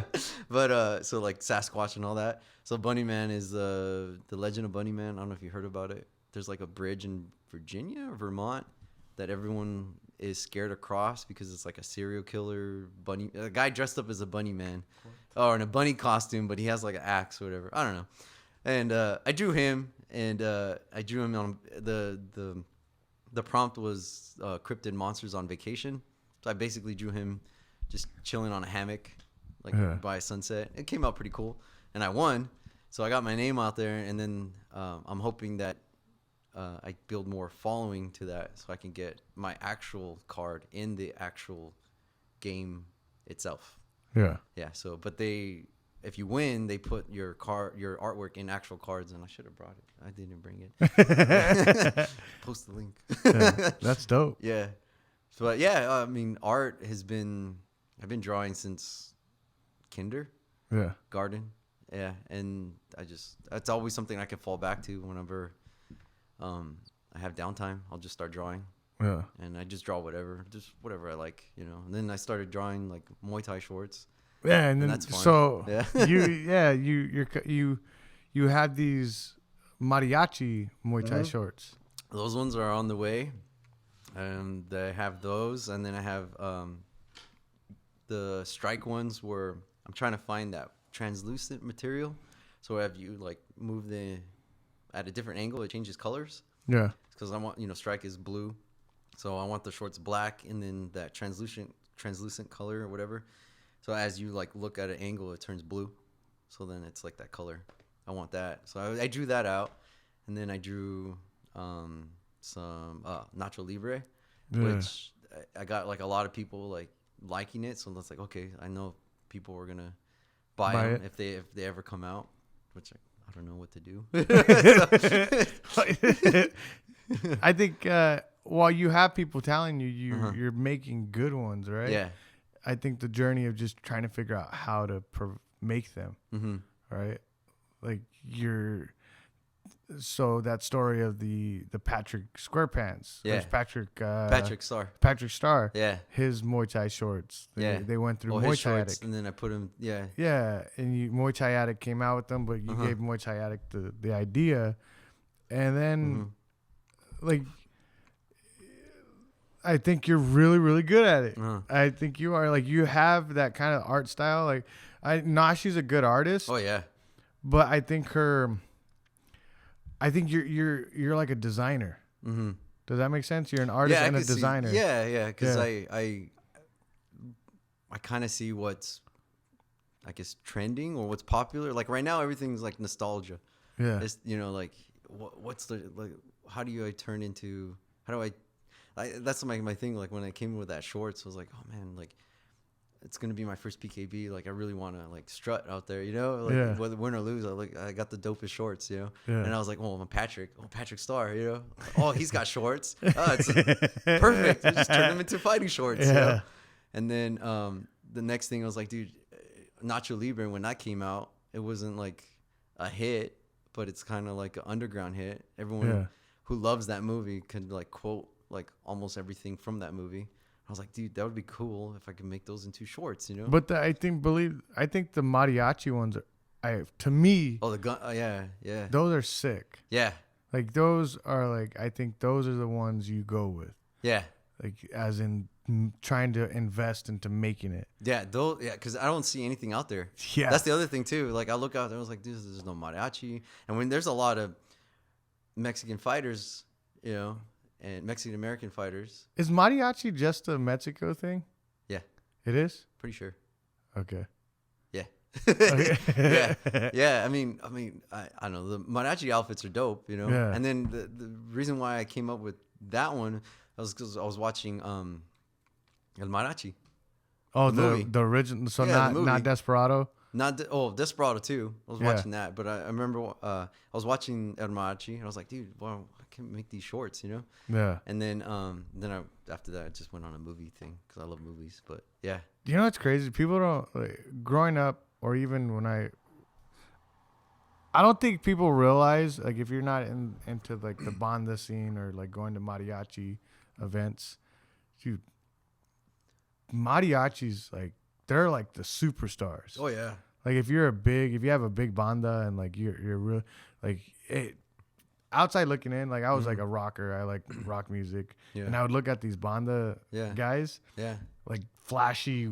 S4: But so like Sasquatch and all that. So Bunny Man is the legend of Bunny Man. I don't know if you heard about it. There's like a bridge in Virginia or Vermont that everyone is scared to cross because it's like a serial killer a guy dressed up as a bunny man, or in a bunny costume, but he has like an axe or whatever. I don't know. And I drew him, and I drew him on the prompt was cryptid monsters on vacation. So I basically drew him just chilling on a hammock, like by sunset. It came out pretty cool, and I won. So I got my name out there, and then I'm hoping that I build more following to that, so I can get my actual card in the actual game itself.
S1: Yeah.
S4: Yeah. So, but if you win, they put your artwork in actual cards, and I should have brought it. I didn't bring it. Post the link.
S1: Yeah, that's dope.
S4: Yeah. So, but yeah, I mean, art I've been drawing since garden. Yeah. And it's always something I can fall back to whenever I have downtime. I'll just start drawing.
S1: Yeah.
S4: And I just draw whatever I like, And then I started drawing like Muay Thai shorts.
S1: Yeah, and then
S4: that's fun.
S1: So
S4: Yeah.
S1: you had these mariachi Muay Thai shorts.
S4: Those ones are on the way, and I have those, and then I have the strike ones where I'm trying to find that translucent material. So if you like move at a different angle, it changes colors.
S1: Yeah.
S4: Because I want strike is blue, so I want the shorts black, and then that translucent color or whatever. So as you like look at an angle, it turns blue. So then it's like that color. I want that. So I drew that out, and then I drew some Nacho Libre, which I got like a lot of people like liking it. So that's like, okay, I know people are gonna buy them if they ever come out, which I don't know what to do.
S1: I think while you have people telling you're making good ones, right?
S4: Yeah.
S1: I think the journey of just trying to figure out how to make them, right? Like so that story of the Patrick SquarePants.
S4: Yeah.
S1: Patrick Starr.
S4: Yeah.
S1: His Muay Thai shorts. They went through Muay
S4: his
S1: Thai
S4: shorts,
S1: Addict.
S4: and then I put him. Yeah.
S1: Yeah, and Muay Thai Addict came out with them, but you gave Muay Thai Addict the idea, and then like. I think you're really, really good at it. I think you are. Like, you have that kind of art style. Like, Nashi's a good artist.
S4: Oh yeah.
S1: But I think you're like a designer. Mm-hmm. Does that make sense? You're an artist and a designer.
S4: Yeah. Because I kind of see what's, I guess, trending or what's popular. Like right now, everything's like nostalgia.
S1: Yeah.
S4: It's, like what's the like? How do I turn into? How do I? That's my thing. Like when I came with that shorts, I was like, oh man, like it's gonna be my first PKB. Like I really want to like strut out there, like whether win or lose. I got the dopest shorts, And I was like, well, I'm Patrick Starr, Oh, he's got shorts. Oh, it's perfect. I just turn them into fighting shorts. And then the next thing I was like, dude, Nacho Libre, when that came out, it wasn't like a hit, but it's kind of like an underground hit. Everyone. who loves that movie could like quote like almost everything from that movie. I was like, dude, that would be cool if I could make those into shorts, you know?
S1: But I think the mariachi ones are, to me,
S4: Oh, the gun. Yeah.
S1: those are sick.
S4: Yeah.
S1: Like those are like, I think those are the ones you go with.
S4: Yeah.
S1: Like as in trying to invest into making it.
S4: Yeah. Because I don't see anything out there.
S1: Yeah.
S4: That's the other thing too. Like I look out there, I was like, dude, there's no mariachi. And when there's a lot of Mexican fighters, you know, and Mexican American fighters.
S1: Is mariachi just a Mexico thing?
S4: Yeah.
S1: It is?
S4: Pretty sure.
S1: Okay.
S4: Yeah.
S1: Okay.
S4: Yeah. I mean, I don't know. The mariachi outfits are dope, you know?
S1: Yeah.
S4: And then the reason why I came up with that one was because I was watching El Mariachi.
S1: Oh,
S4: The movie.
S1: the original. So
S4: Yeah, the movie.
S1: not Desperado.
S4: Desperado too. I was
S1: Yeah.
S4: watching that, but I remember I was watching El Mariachi, and I was like, dude, wow, I can make these shorts, you know?
S1: Yeah.
S4: And then after that, I just went on a movie thing because I love movies. But yeah,
S1: You know what's crazy? People don't like, growing up, or even when I don't think people realize, like, if you're not into like the banda scene or like going to mariachi events, dude, mariachis, like, they're like the superstars.
S4: oh yeah,
S1: Like if you have a big banda and like you're real, like it, outside looking in, like I was like a rocker. I like rock music,
S4: Yeah.
S1: and I would look at these banda
S4: Yeah.
S1: guys,
S4: yeah,
S1: like flashy,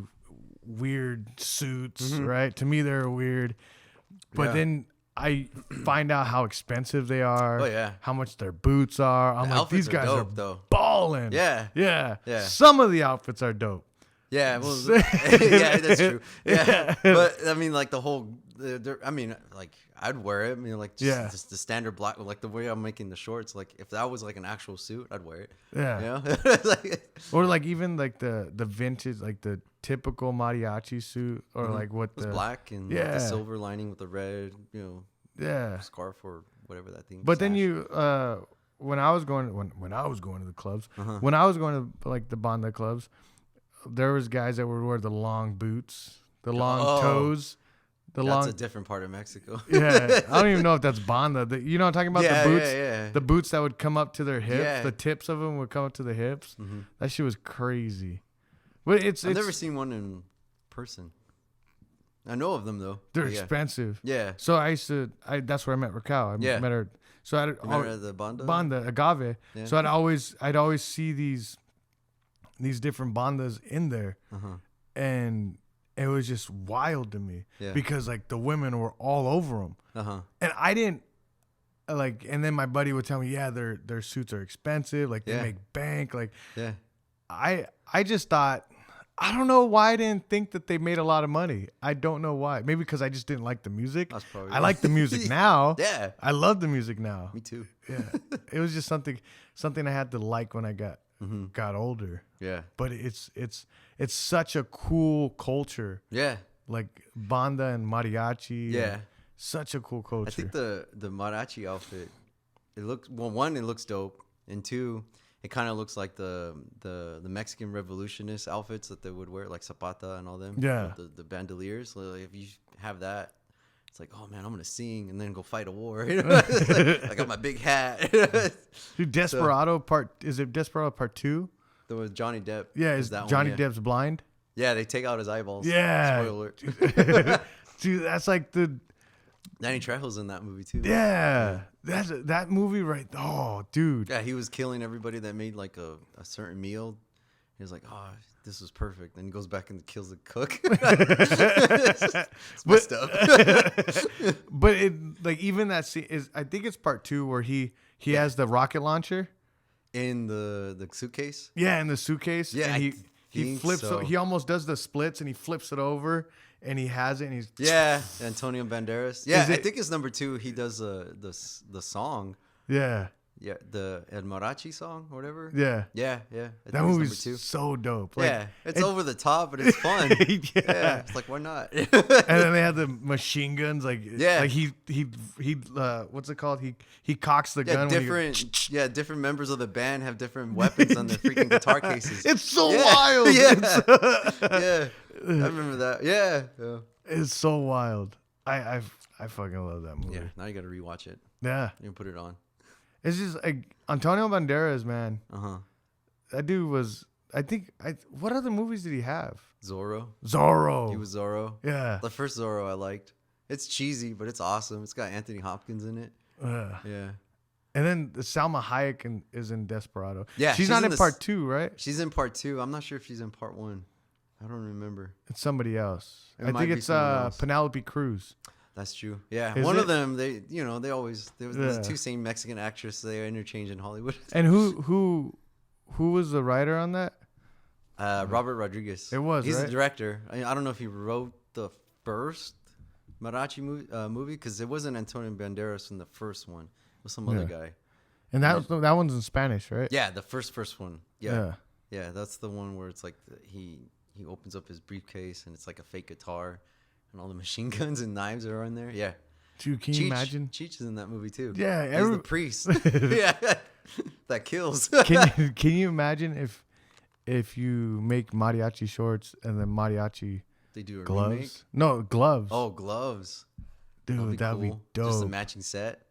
S1: weird suits, right? To me, they're weird, but
S4: Yeah.
S1: then I find out how expensive they are.
S4: Oh, yeah.
S1: How much their boots are. I'm
S4: The
S1: like,
S4: outfits
S1: these
S4: are
S1: guys
S4: dope,
S1: are
S4: though.
S1: balling.
S4: Yeah.
S1: Yeah.
S4: Yeah.
S1: Some of the outfits are dope.
S4: yeah. Well, yeah, that's true. Yeah, but I mean, like the whole. I mean, like I'd wear it. I mean, like just the standard black, like the way I'm making the shorts. Like if that was like an actual suit, I'd wear it.
S1: Yeah.
S4: You know, like,
S1: Or like even like the vintage, like the typical mariachi suit, or like what
S4: it's
S1: the
S4: black and like, the silver lining with the red, you know,
S1: yeah.
S4: scarf or whatever that thing.
S1: But then
S4: sash.
S1: you when I was going to the clubs,
S4: Uh-huh.
S1: when I was going to like the banda clubs, there was guys that would wear the long boots, the long
S4: Oh.
S1: toes, the
S4: That's
S1: long
S4: a different part of Mexico.
S1: yeah. I don't even know if that's banda. You know what I'm talking about?
S4: Yeah,
S1: the boots,
S4: yeah.
S1: the boots that would come up to their hips.
S4: Yeah.
S1: The tips of them would come up to the hips.
S4: Mm-hmm.
S1: That shit was crazy. But it's
S4: I've never seen one in person. I know of them though.
S1: they're
S4: But yeah.
S1: expensive.
S4: Yeah.
S1: So that's where I met Raquel. I
S4: Yeah.
S1: met her. So I
S4: You met her at the Banda?
S1: agave.
S4: Yeah.
S1: So I'd always see these different bandas in there,
S4: Uh-huh.
S1: and it was just wild to me
S4: Yeah.
S1: because like the women were all over them,
S4: Uh-huh.
S1: and I didn't like. And then my buddy would tell me, yeah, their suits are expensive. Like they
S4: Yeah.
S1: make bank. Like
S4: Yeah.
S1: I just thought. I don't know why I didn't think that they made a lot of money. I don't know why. Maybe because I just didn't like the music.
S4: That's probably
S1: I like the music now.
S4: Yeah.
S1: I love the music now.
S4: Me too.
S1: Yeah. It was just something I had to like when I got older.
S4: Yeah.
S1: But it's such a cool culture.
S4: Yeah.
S1: Like banda and mariachi.
S4: Yeah.
S1: and such a cool culture.
S4: I think the mariachi outfit, it looks it looks dope, and two, it kind of looks like the Mexican revolutionist outfits that they would wear, like Zapata and all them.
S1: Yeah.
S4: with the bandoliers. Like if you have that, it's like, oh man, I'm gonna sing and then go fight a war. You know? Like, I got my big hat.
S1: Dude, Desperado is it Desperado Part 2?
S4: There was Johnny Depp.
S1: Yeah, is
S4: that one,
S1: Johnny
S4: yeah.
S1: Depp's blind?
S4: Yeah, they take out his eyeballs.
S1: Yeah.
S4: Spoiler alert.
S1: Dude, that's like
S4: Danny Trejo's in that movie too.
S1: yeah. That movie right. Oh, dude.
S4: Yeah, he was killing everybody that made like a certain meal. He was like, oh, this was perfect. Then he goes back and kills the cook. It's messed up.
S1: But it like even that scene is, I think it's part 2 where he has the rocket launcher.
S4: In the suitcase?
S1: Yeah, in the suitcase.
S4: Yeah,
S1: and
S4: I
S1: he
S4: think
S1: flips.
S4: so.
S1: He almost does the splits and he flips it over and he has it and he's
S4: Yeah, Antonio Banderas. Yeah,
S1: Is
S4: I
S1: it-
S4: think it's number 2. He does the song.
S1: yeah.
S4: Yeah, the El Mariachi song or whatever.
S1: Yeah.
S4: Yeah. I
S1: That
S4: think it's
S1: movie's
S4: number 2.
S1: so dope. Like,
S4: Yeah, it's over the top, but it's fun.
S1: Yeah.
S4: It's like, why not?
S1: And then they had the machine guns, like
S4: Yeah.
S1: like he what's it called? He cocks the gun. when he-
S4: different members of the band have different weapons on their freaking guitar cases.
S1: It's so
S4: Yeah.
S1: wild.
S4: Yeah.
S1: It's,
S4: Yeah, I remember that. Yeah.
S1: it's so wild. I fucking love that movie.
S4: Yeah, now you got to rewatch it.
S1: Yeah.
S4: You can put it on.
S1: It's just like Antonio Banderas, man. That dude was. What other movies did he have? Zorro.
S4: He was Zorro.
S1: Yeah.
S4: The first Zorro I liked. It's cheesy, but it's awesome. It's got Anthony Hopkins in it. Yeah.
S1: And then Salma Hayek is in Desperado.
S4: Yeah,
S1: she's not in part 2, right?
S4: She's in part 2. I'm not sure if she's in part 1. I don't remember.
S1: It's somebody else. I think it's Penelope Cruz.
S4: That's true. Yeah,
S1: Is
S4: one
S1: it?
S4: of them. They always there's the two same Mexican actresses they interchange in Hollywood.
S1: And who was the writer on that?
S4: Robert Rodriguez. He's
S1: right?
S4: the director. I don't know if he wrote the first Mariachi movie because it wasn't Antonio Banderas in the first one. It was some other guy.
S1: And that one's in Spanish, right?
S4: Yeah, the first one. Yeah, that's the one where it's like he opens up his briefcase and it's like a fake guitar, and all the machine guns and knives are in there. Yeah.
S1: Dude, can you imagine?
S4: Cheech is in that movie too.
S1: Yeah,
S4: he's the priest. Yeah, that kills.
S1: Can you imagine if you make mariachi shorts and then mariachi
S4: they do a
S1: gloves?
S4: remake?
S1: No, gloves.
S4: Oh, gloves.
S1: Dude, that'd be dope.
S4: Just a matching set.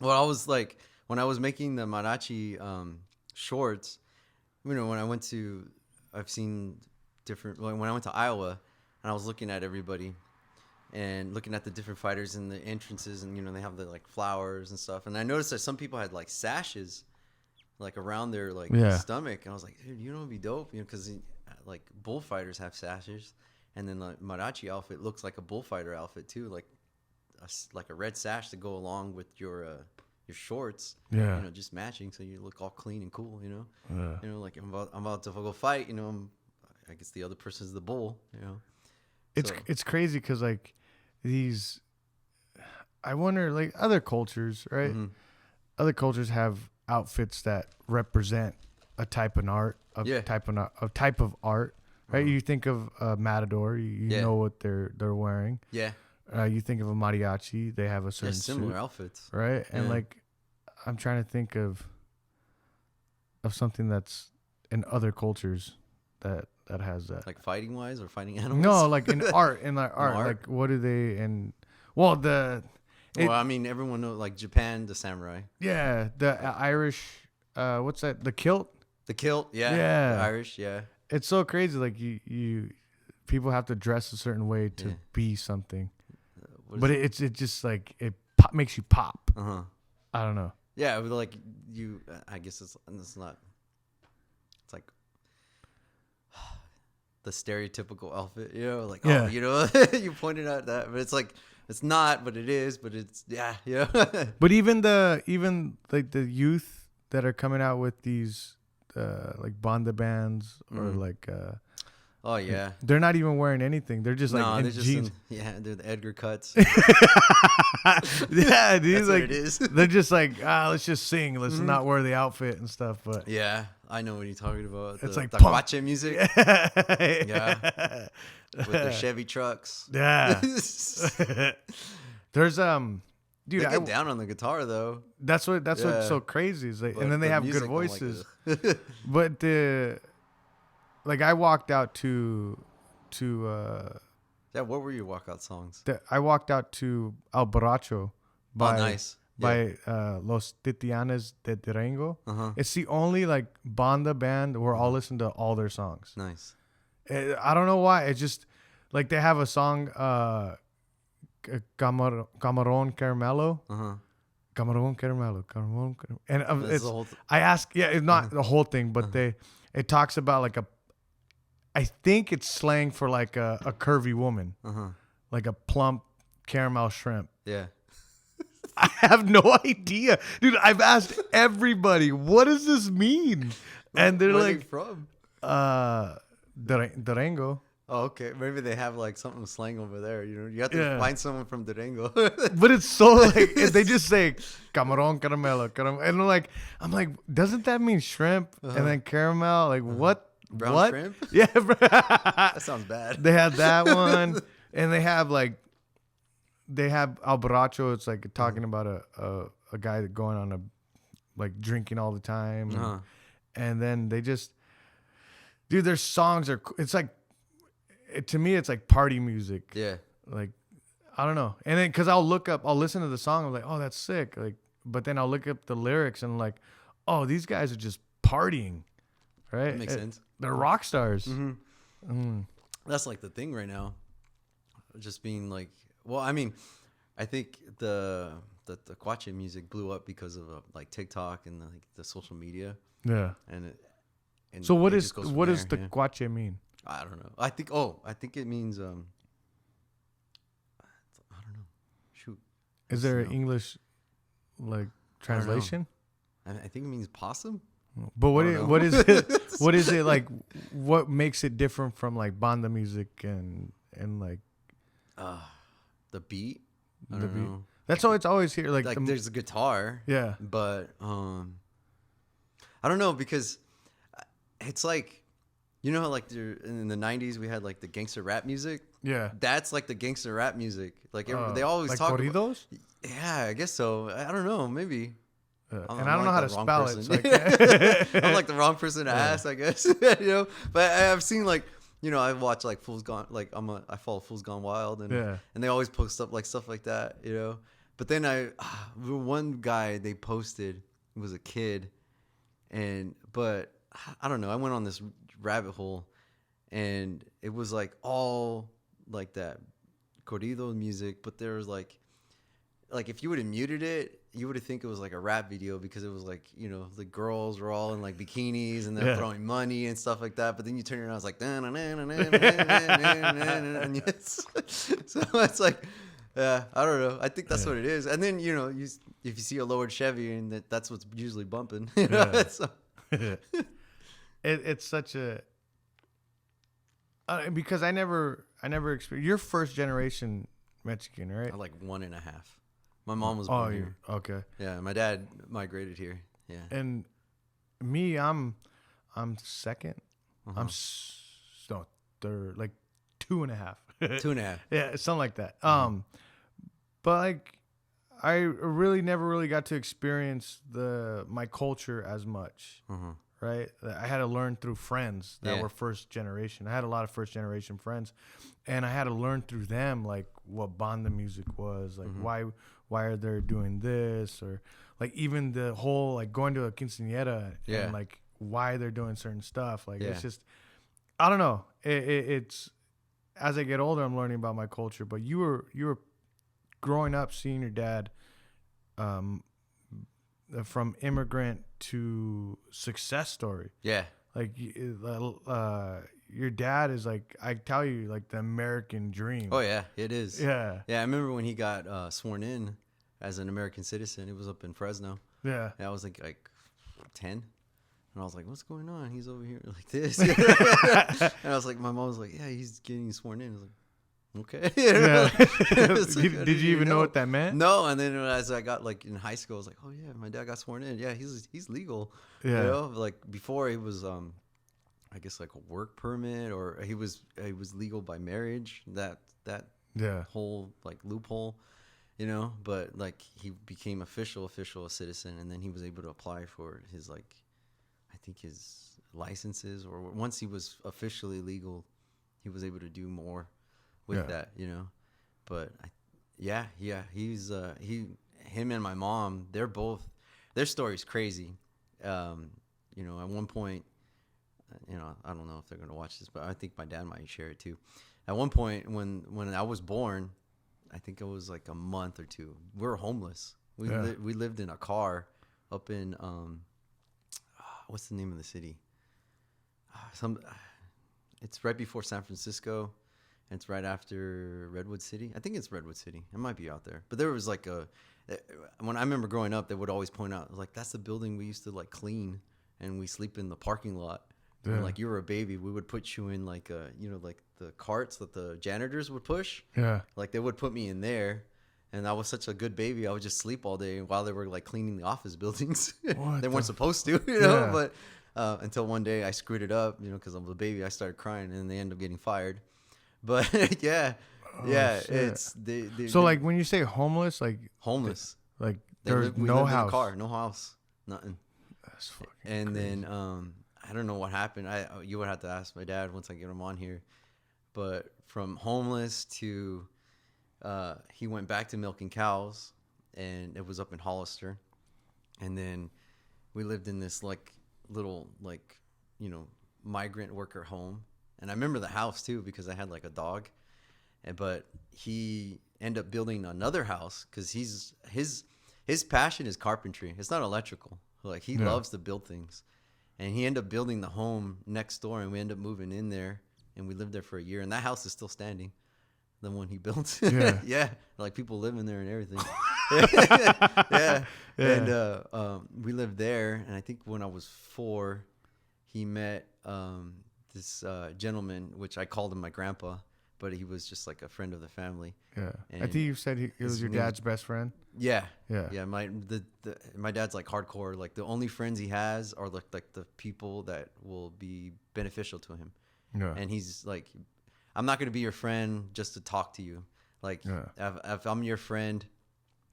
S4: Well, I was like, when I was making the mariachi shorts, when I've seen different. When I went to Iowa, and I was looking at everybody, and looking at the different fighters in the entrances, and they have the like flowers and stuff, and I noticed that some people had like sashes, like around their like stomach, and I was like, dude, it'd be dope, because like bullfighters have sashes, and then the mariachi outfit looks like a bullfighter outfit too, like a red sash to go along with your shorts, just matching, so you look all clean and cool, like I'm about to go fight, I guess the other person's the bull,
S1: It's crazy because like these, I wonder, like other cultures, right?
S4: Mm-hmm.
S1: Other cultures have outfits that represent a type of art, type of art, right? You think of a matador, you know what they're wearing.
S4: Yeah.
S1: You think of a mariachi, they have a certain
S4: similar
S1: suit,
S4: outfits,
S1: right? And like, I'm trying to think of something that's in other cultures that has that.
S4: Like fighting wise or fighting animals?
S1: No, like in art, like what do they
S4: I mean, everyone knows like Japan, the samurai.
S1: Yeah, the Irish. What's that? The kilt.
S4: The kilt. Yeah.
S1: Yeah.
S4: The Irish. Yeah.
S1: It's so crazy. Like you people have to dress a certain way to be something. But it just like makes you pop. I don't know.
S4: Yeah, like I guess it's not. It's like the stereotypical outfit, like you pointed out that, but it's like it's not, but it is, but it's
S1: But even like the youth that are coming out with these like banda bands or like
S4: oh yeah,
S1: they're not even wearing anything. They're just like
S4: they're just
S1: jeans.
S4: They're the Edgar cuts.
S1: Yeah, dude,
S4: that's
S1: like
S4: what it is.
S1: They're just like let's just sing. Let's not wear the outfit and stuff. But
S4: yeah, I know what you're talking about.
S1: It's like
S4: taquache music. Yeah, with the Chevy trucks.
S1: Yeah. There's dude,
S4: they get down on the guitar though.
S1: That's what's so crazy is like, and then they have good voices. But like I walked out to
S4: what were your walkout songs?
S1: I walked out to El Borracho by Los Titianes de Durango. It's the only like banda band where I'll listen to all their songs.
S4: Nice.
S1: I don't know why. It's just like they have a song Camarón Caramelo. Camarón Caramelo. And it's I ask, it's not the whole thing, but it talks about like I think it's slang for like a curvy woman, like a plump caramel shrimp.
S4: Yeah.
S1: I have no idea, dude. I've asked everybody, what does this mean? And they're
S4: Where
S1: like,
S4: from?
S1: Durango.
S4: Oh, okay. Maybe they have like something slang over there. You have to find someone from Durango.
S1: But it's so like they just say camarón caramelo, and I'm like, doesn't that mean shrimp? And then caramel, like what?
S4: Brown
S1: what?
S4: shrimp?
S1: Yeah,
S4: that sounds bad.
S1: They had that one, and they have El Borracho. It's like talking about a guy going on a like drinking all the time, and then they just, dude, their songs are. It's like, to me, it's like party music.
S4: Yeah.
S1: Like, I don't know, and then because I'll listen to the song, I'm like, oh, that's sick. Like, but then I'll look up the lyrics and like, oh, these guys are just partying, right?
S4: That makes sense.
S1: They're rock stars.
S4: That's like the thing right now. Just being like, well, I mean, I think the Kwache music blew up because of like TikTok and like the social media.
S1: Yeah.
S4: And
S1: So what
S4: it
S1: is
S4: just goes from
S1: what does the
S4: there,
S1: Kwache mean?
S4: I don't know. I think it means I don't know. Shoot.
S1: Is there an English like translation?
S4: I think it means possum.
S1: But what is it? What is it like? What makes it different from like banda music and like
S4: the beat? I don't know.
S1: That's all it's always here. Like
S4: there's a guitar.
S1: Yeah.
S4: But I don't know, because it's like, you know how like in the 90s we had like the gangster rap music?
S1: Yeah.
S4: That's like the gangster rap music. Like they always
S1: like
S4: talk
S1: corridos?
S4: Yeah, I guess so. I don't know, maybe.
S1: And I don't know how to spell it. So
S4: I'm like the wrong person to ask, I guess. You know, but I've seen like, you know, I watch like Fools Gone, like I follow Fools Gone Wild, and they always post up like stuff like that, you know. But then one guy they posted was a kid, but I don't know. I went on this rabbit hole, and it was like all like that corrido music, but there was like if you would have muted it, you would have think it was like a rap video, because it was like, you know, the girls were all in like bikinis and they're throwing money and stuff like that. But then you turn around, it's like, so it's like, yeah, I don't know. I think that's what it is. And then, you know, if you see a lowered Chevy, and that's what's usually bumping, you know. So.
S1: It's such a because I never experienced. You're first generation Mexican, right?
S4: I'm like 1.5. My mom was born here.
S1: Okay.
S4: Yeah, my dad migrated here. Yeah.
S1: And me, I'm second. I'm no third, like 2.5.
S4: 2.5.
S1: Yeah, something like that. But like, I really never really got to experience my culture as much. Right? I had to learn through friends that were first generation. I had a lot of first generation friends, and I had to learn through them like what banda music was, like why are they doing this, or like even the whole like going to a quinceañera and like why they're doing certain stuff. Like it's just, I don't know. It's as I get older, I'm learning about my culture. But you were growing up seeing your dad, from immigrant to success story. Yeah. Like your dad is like, I tell you, like the American dream.
S4: Oh yeah, it is.
S1: Yeah.
S4: Yeah, I remember when he got sworn in as an American citizen. It was up in Fresno. Yeah. I was like 10. And I was like, what's going on? He's over here like this. And I was like, my mom was like, yeah, he's getting sworn in. I was like, okay.
S1: Did you even know what that meant?
S4: No. And then as I got like in high school, I was like, oh yeah, my dad got sworn in. Yeah, he's legal. Yeah. You know, like before it was I guess like a work permit, or he was legal by marriage. That whole like loophole, you know. But like he became official a citizen, and then he was able to apply for his like, I think his licenses, or once he was officially legal, he was able to do more with that, you know. But he's him and my mom, their story's crazy. You know, at one point, you know, I don't know if they're gonna watch this, but I think my dad might share it too. At one point when I was born, I think it was like a month or two, we were homeless. We lived in a car up in what's the name of the city? It's right before San Francisco. It's right after Redwood City. I think it's Redwood City. It might be out there. But there was like when I remember growing up, they would always point out, like, that's the building we used to like clean, and we sleep in the parking lot. Yeah. And like you were a baby, we would put you in like you know, like the carts that the janitors would push. Yeah. Like they would put me in there, and I was such a good baby. I would just sleep all day while they were like cleaning the office buildings. They weren't supposed to, you know. Yeah. But until one day I screwed it up, you know, because I was a baby. I started crying, and they ended up getting fired. But it's
S1: so like when you say homeless, like there's no house,
S4: no house, nothing.
S1: That's fucking
S4: and
S1: crazy.
S4: Then I don't know what happened. You would have to ask my dad once I get him on here. But from homeless to he went back to milking cows, and it was up in Hollister. And then we lived in this like little like, migrant worker home. And I remember the house too, because I had like a dog. But he ended up building another house because his passion is carpentry. It's not electrical. Like he loves to build things. And he ended up building the home next door, and we ended up moving in there, and we lived there for a year. And that house is still standing, the one he built. Yeah, like people live in there and everything. Yeah. And we lived there, and I think when I was 4, he met this gentleman, which I called him my grandpa, but he was just like a friend of the family. Yeah,
S1: and I think you said he was your dad's best friend.
S4: Yeah. My dad's like hardcore. Like the only friends he has are like the people that will be beneficial to him. Yeah. And he's like, I'm not gonna be your friend just to talk to you. Like if I'm your friend,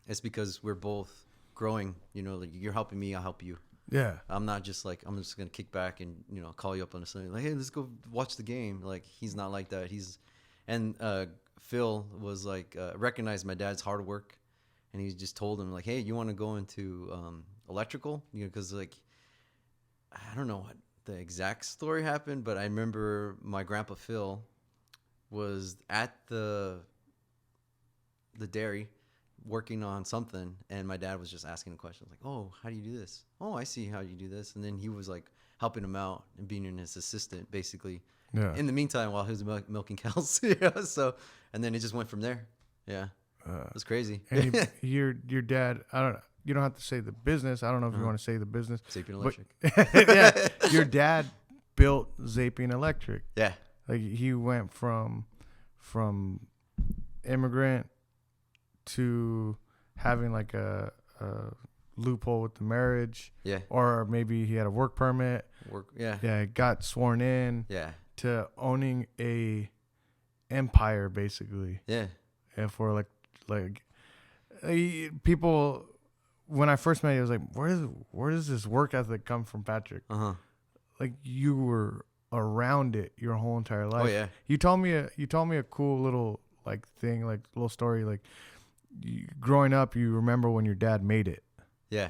S4: it's because we're both growing. Like you're helping me, I'll help you. Yeah. I'm not just like I'm just gonna kick back and call you up on a Sunday like, hey, let's go watch the game. Like he's not like that. Phil was like recognized my dad's hard work. And he just told him like, hey, you want to go into electrical? Because like, I don't know what the exact story happened, but I remember my grandpa Phil was at the dairy working on something, and my dad was just asking him questions like, oh, how do you do this? Oh, I see how you do this. And then he was like helping him out and being his assistant basically. Yeah. In the meantime, while he was milking cows. So, and then it just went from there. Yeah. It was crazy.
S1: And your dad, I don't know. You don't have to say the business. I don't know if you want to say the business.
S4: Zapien Electric.
S1: Yeah. Your dad built Zapien Electric.
S4: Yeah.
S1: Like he went from immigrant to having like a loophole with the marriage.
S4: Yeah.
S1: Or maybe he had a work permit. Yeah. Got sworn in.
S4: Yeah.
S1: To owning a empire basically.
S4: Yeah.
S1: And for like people, when I first met you, I was like, where does this work ethic come from, Patrick? Like you were around it your whole entire life.
S4: Oh yeah.
S1: You told me a cool little like thing, like little story, like growing up, you remember when your dad made it.
S4: Yeah.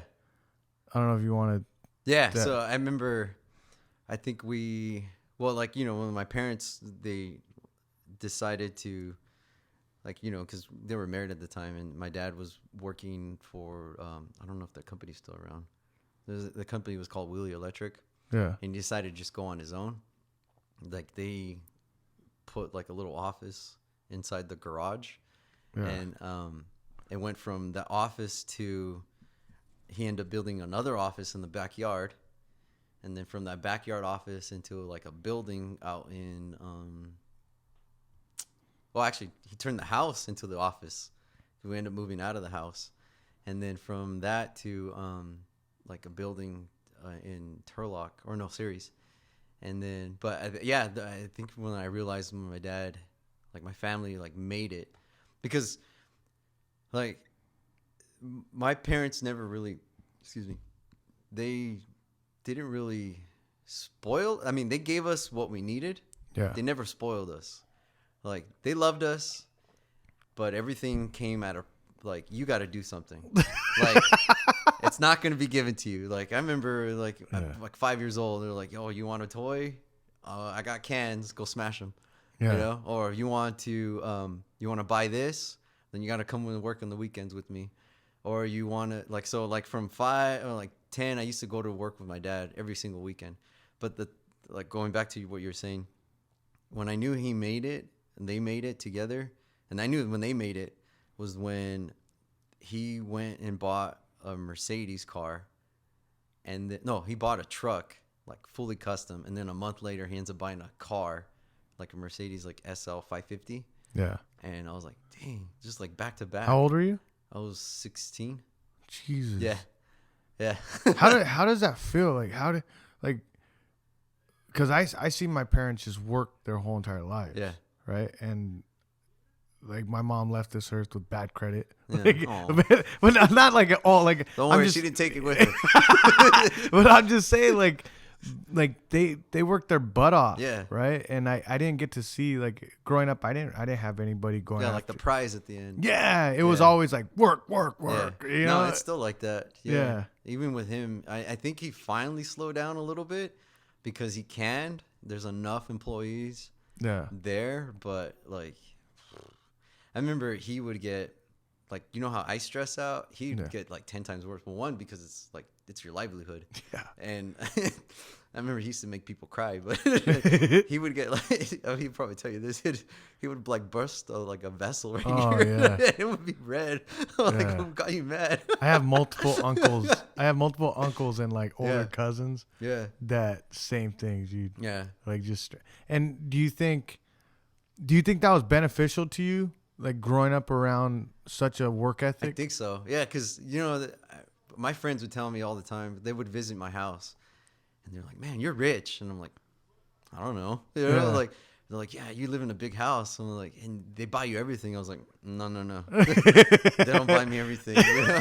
S1: I don't know if you want to.
S4: Yeah. So I remember, I think when my parents, they decided to, like, because they were married at the time, and my dad was working for, I don't know if that company's still around. The company was called Wheelie Electric. Yeah. And he decided to just go on his own. Like, they put, like, a little office inside the garage. Yeah. And it went from the office to, he ended up building another office in the backyard. And then from that backyard office into, like, a building out in... Well, actually, he turned the house into the office. We ended up moving out of the house. And then from that to like a building in Turlock, or no, Ceres. And then, but I think when I realized when my dad, like my family, like made it, because like my parents never really, they didn't really spoil. I mean, they gave us what we needed. Yeah. They never spoiled us. Like, they loved us, but everything came out of, like, you got to do something. Like, it's not going to be given to you. Like, I remember, like, I'm like 5 years old. They're like, oh, you want a toy? I got cans. Go smash them. Yeah. Or you want to buy this? Then you got to come and work on the weekends with me. Or you want to, like, so, like, from 5 or, like, 10, I used to go to work with my dad every single weekend. But, going back to what you're saying, when I knew he made it, and they made it together, and I knew when they made it was when he went and bought a Mercedes car, and he bought a truck, like fully custom, and then a month later he ends up buying a car, like a Mercedes like SL 550. Yeah. And I was like, dang, just like back to back.
S1: How old are you?
S4: I was 16.
S1: Jesus.
S4: Yeah. Yeah.
S1: How does that feel? Like because I see my parents just work their whole entire lives. Yeah. Right. And like my mom left this earth with bad credit. Yeah. But not like all like.
S4: Don't worry, she didn't take it with her.
S1: But I'm just saying, like like they worked their butt off.
S4: Yeah.
S1: Right. And I didn't get to see, like, growing up, I didn't have anybody going.
S4: Yeah, like the prize at the end.
S1: Yeah, it was always like work.
S4: Yeah.
S1: You know,
S4: No, it's still like that.
S1: Yeah.
S4: Even with him, I think he finally slowed down a little bit because he can. There's enough employees there, but like, I remember he would get, like, you know how I stress out? He'd get like 10 times worse. Well, one, because it's like, it's your livelihood. Yeah. And I remember he used to make people cry, but he would get like, oh, he'd probably tell you this. He would like burst like a vessel right here. Yeah. It would be red. Like, what got you mad?
S1: I have multiple uncles. And like older cousins.
S4: Yeah.
S1: That same things, dude.
S4: Yeah.
S1: Like, just, and do you think that was beneficial to you? Like, growing up around such a work ethic?
S4: I think so. Yeah, because, you know, my friends would tell me all the time, they would visit my house, and they're like, man, you're rich. And I'm like, I don't know. You know, like, they're like, yeah, you live in a big house. And I'm like, and they buy you everything. I was like, no. They don't buy me everything. You know?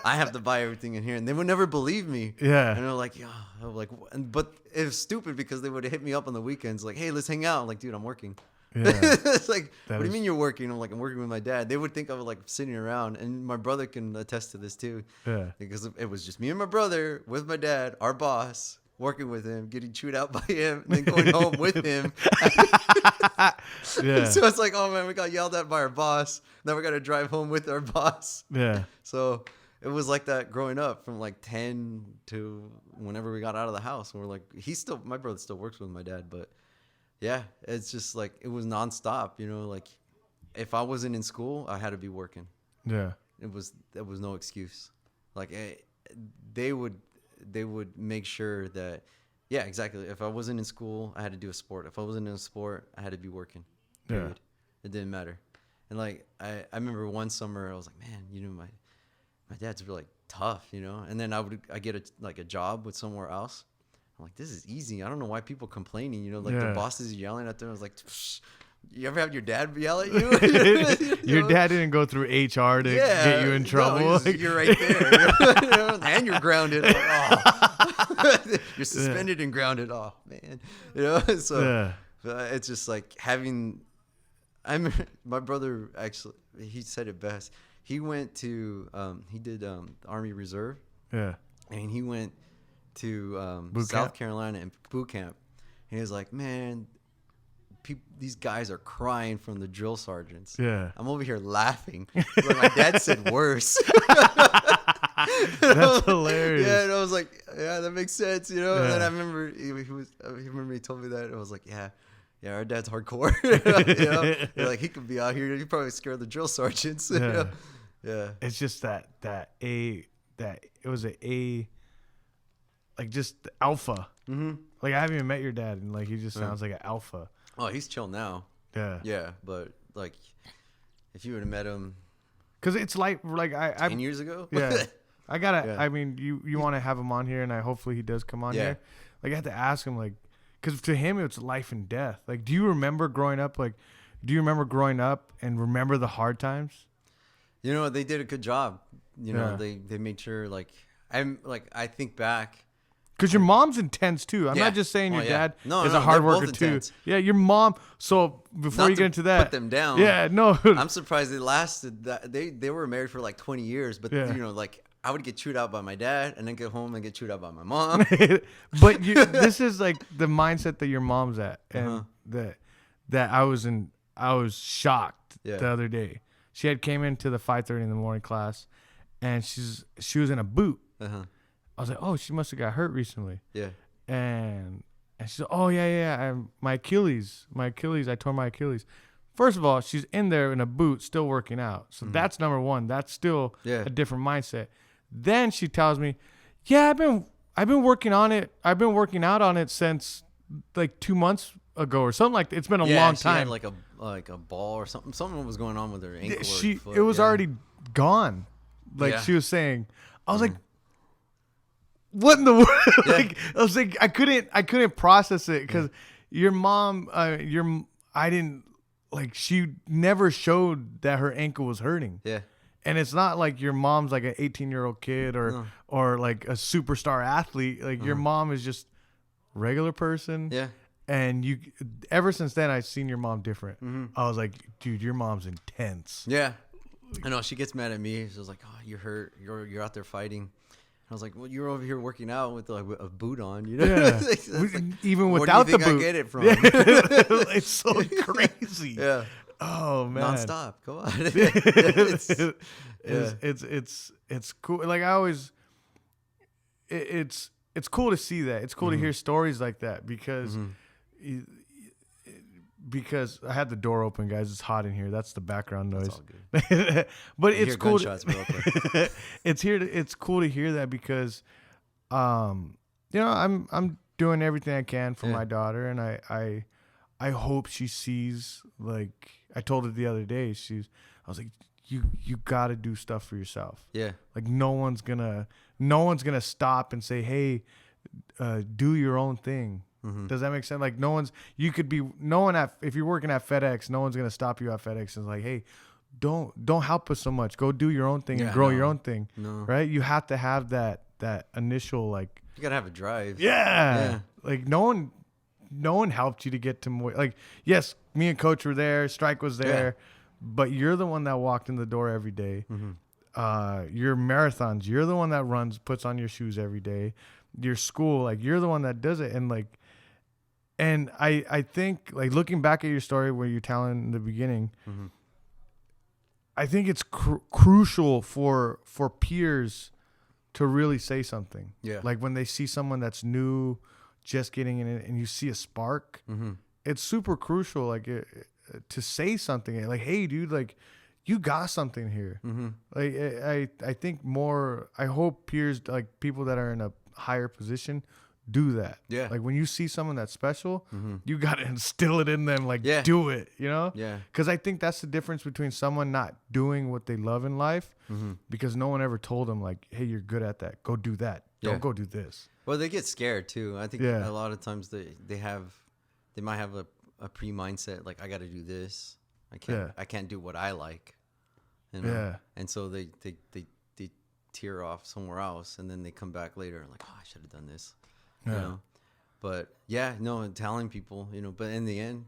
S4: I have to buy everything in here. And they would never believe me. Yeah. And they're like, yeah. I'm like, but it was stupid because they would hit me up on the weekends, like, hey, let's hang out. I'm like, dude, I'm working. Yeah. It's like, what do you mean you're working? I'm like, I'm working with my dad. They would think I was like sitting around, and my brother can attest to this too. Yeah. Because it was just me and my brother with my dad, our boss, working with him, getting chewed out by him, and then going home with him. Yeah. So it's like, oh man, we got yelled at by our boss. Now we got to drive home with our boss. Yeah. So it was like that growing up from like 10 to whenever we got out of the house. And we're like, my brother still works with my dad, but yeah, it's just like, it was nonstop, you know, like if I wasn't in school, I had to be working. Yeah. There was no excuse. Like they would make sure that, yeah, exactly. If I wasn't in school, I had to do a sport. If I wasn't in a sport, I had to be working. Period. Yeah. It didn't matter. And like, I remember one summer I was like, man, you know, my dad's really like tough, you know? And then I get a job with somewhere else. I'm like, this is easy. I don't know why people complaining, you know, like the bosses yelling at them. I was like, you ever have your dad yell at you?
S1: Your dad didn't go through HR to get you in trouble.
S4: No, you're right there. You know? And you're grounded. Like, oh. You're suspended and grounded. Oh, man. You know, so it's just like my brother, actually, he said it best. He went to, he did Army Reserve. Yeah. And he went to South Carolina and boot camp. And he was like, man, these guys are crying from the drill sergeants. Yeah. I'm over here laughing. But my dad said worse.
S1: That's hilarious.
S4: Yeah, and I was like, yeah, that makes sense, you know. Yeah. And then I remember he told me that. I was like, yeah, our dad's hardcore. You know? Like, he could be out here. He probably scared the drill sergeants. Yeah. You know? Yeah.
S1: It's just that it was like just alpha. Mm-hmm. Like, I haven't even met your dad, and like, he just sounds like an alpha.
S4: Oh, he's chill now. Yeah. Yeah, but like, if you would have met him,
S1: because it's like
S4: 10 years ago.
S1: Yeah. I gotta. Yeah. I mean, you want to have him on here, and hopefully he does come on here. Like, I have to ask him, like, because to him it's life and death. Like, do you remember growing up? Like, do you remember growing up and remember the hard times?
S4: You know, they did a good job. You know, they made sure, like, I think back.
S1: Because your mom's intense too. I'm not just saying your dad is a hard worker too. Intense. Yeah, your mom. So before you get into that,
S4: put them down.
S1: Yeah, no.
S4: I'm surprised they lasted. They were married for like 20 years, but you know, like, I would get chewed out by my dad, and then get home and get chewed out by my mom.
S1: But this is like the mindset that your mom's at, and that I was shocked the other day. She had came into the 5:30 in the morning class, and she was in a boot. I was like, oh, she must have got hurt recently. Yeah. And she said, oh yeah, my Achilles, I tore my Achilles. First of all, she's in there in a boot, still working out. So that's number one. That's still a different mindset. Then she tells me, yeah, I've been working on it. I've been working out on it since like 2 months ago or something like that. It's been a long time.
S4: Had like a ball or something. Something was going on with her ankle.
S1: It
S4: or foot.
S1: was already gone. Like she was saying. I was like, what in the world? Like, I was like, I couldn't process it because your mom, I didn't, like, she never showed that her ankle was hurting. Yeah. And it's not like your mom's like an 18-year-old kid or like a superstar athlete. Like, your mom is just regular person.
S4: Yeah.
S1: And ever since then, I've seen your mom different. I was like, dude, your mom's intense.
S4: Yeah. I know. She gets mad at me. She was like, oh, you're hurt. You're out there fighting. I was like, well, you're over here working out with like a boot on, you know?
S1: Yeah.
S4: Like,
S1: even without the boot.
S4: I get it from?
S1: Yeah. It's so crazy.
S4: Yeah.
S1: Oh man.
S4: Nonstop. Come on.
S1: It's cool. Like I always, it's cool to see that. It's cool to hear stories like that because I had the door open, guys. It's hot in here. That's the background noise.
S4: That's all good.
S1: But
S4: I
S1: it's
S4: hear
S1: cool.
S4: gunshots real quick.
S1: It's cool to hear that because, I'm doing everything I can for my daughter, and I hope she sees, like I told her the other day. I was like, you got to do stuff for yourself. Yeah. Like no one's gonna stop and say, hey, do your own thing. Does that make sense? Like if you're working at FedEx, no one's gonna stop you at FedEx and like, hey, don't help us so much. Go do your own thing and grow your own thing. No. Right? You have to have that initial like.
S4: You gotta have a drive.
S1: Yeah. Like no one helped you to get to more. Like yes, me and Coach were there. Strike was there, but you're the one that walked in the door every day. Your marathons, you're the one that puts on your shoes every day. Your school, like you're the one that does it, and like. And I think, like, looking back at your story where you're telling in the beginning, I think it's crucial for peers to really say something. Yeah. Like, when they see someone that's new, just getting in it, and you see a spark, it's super crucial, like, to say something. Like, hey, dude, like, you got something here. Like, I think I hope peers, like, people that are in a higher position do that. Yeah. Like when you see someone that's special, you got to instill it in them. Like, do it, you know? Yeah. Because I think that's the difference between someone not doing what they love in life because no one ever told them, like, hey, you're good at that. Go do that. Don't go do this.
S4: Well, they get scared too. I think a lot of times they might have a pre-mindset, like, I got to do this. I can't do what I like. You know? Yeah. And so they tear off somewhere else and then they come back later like, oh, I should have done this. You know, but telling people, but in the end,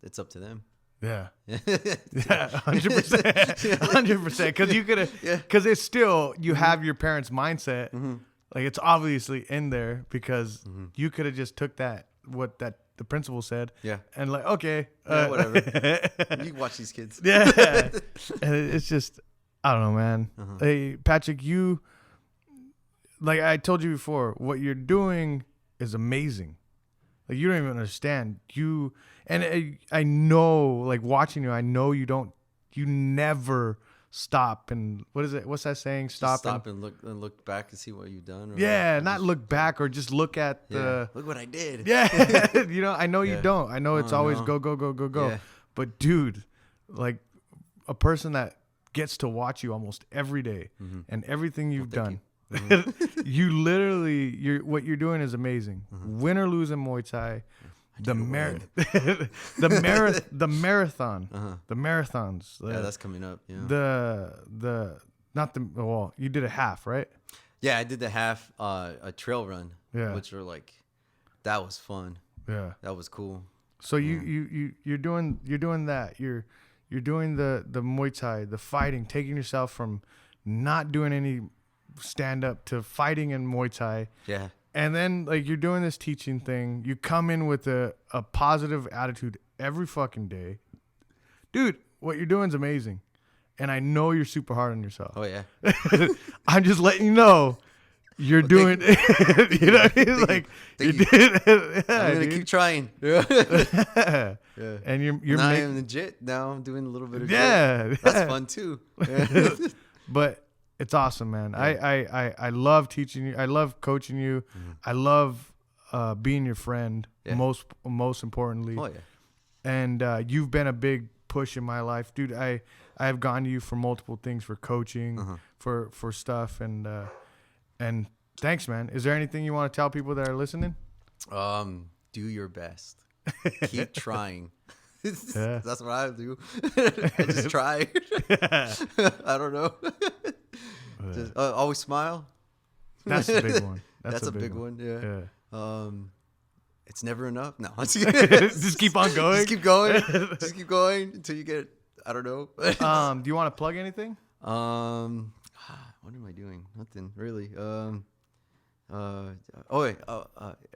S4: it's up to them. Yeah.
S1: 100%. 100%. Because it's still, you have your parents' mindset. Like it's obviously in there because you could have just took the principal said. Yeah. And like, okay.
S4: Whatever. You can watch these kids.
S1: Yeah. And it's just, I don't know, man. Hey, Patrick, like I told you before, what you're doing is amazing. Like you don't even understand. I know, like watching you, I know you never stop and what's that saying? Stop
S4: and look back and see what you've done.
S1: Or not look back or just look at
S4: look what I did.
S1: Yeah. I know you don't. I know it's always go. Yeah. But dude, like a person that gets to watch you almost every day and everything you've done. You literally, what you're doing is amazing. Win or lose in Muay Thai, the marathons.
S4: That's coming up.
S1: You did a half, right?
S4: Yeah, I did the half, a trail run. Yeah, which were like, that was fun. Yeah, that was cool.
S1: So you're doing that. You're doing the Muay Thai, the fighting, taking yourself from not doing any stand up to fighting in Muay Thai. Yeah. And then like you're doing this teaching thing. You come in with a positive attitude every fucking day. Dude, what you're doing is amazing. And I know you're super hard on yourself.
S4: Oh yeah.
S1: I'm just letting you know you're doing you know what I mean? Like you did.
S4: I'm gonna keep trying. Yeah.
S1: And you're
S4: now I'm legit. Now I'm doing a little bit of JIT. That's fun too.
S1: But it's awesome, man. Yeah. I love teaching you. I love coaching you. I love being your friend. Yeah. Most importantly. Oh yeah. And you've been a big push in my life, dude. I have gone to you for multiple things, for coaching, for stuff, and thanks, man. Is there anything you want to tell people that are listening?
S4: Do your best. Keep trying. That's what I do. I just try. I don't know. Just, always smile.
S1: That's a big one.
S4: That's a big one. Yeah. it's never enough. No,
S1: Just keep on going.
S4: Just keep going. Just keep going until you get. I don't know.
S1: Do you want to plug anything?
S4: What am I doing? Nothing really.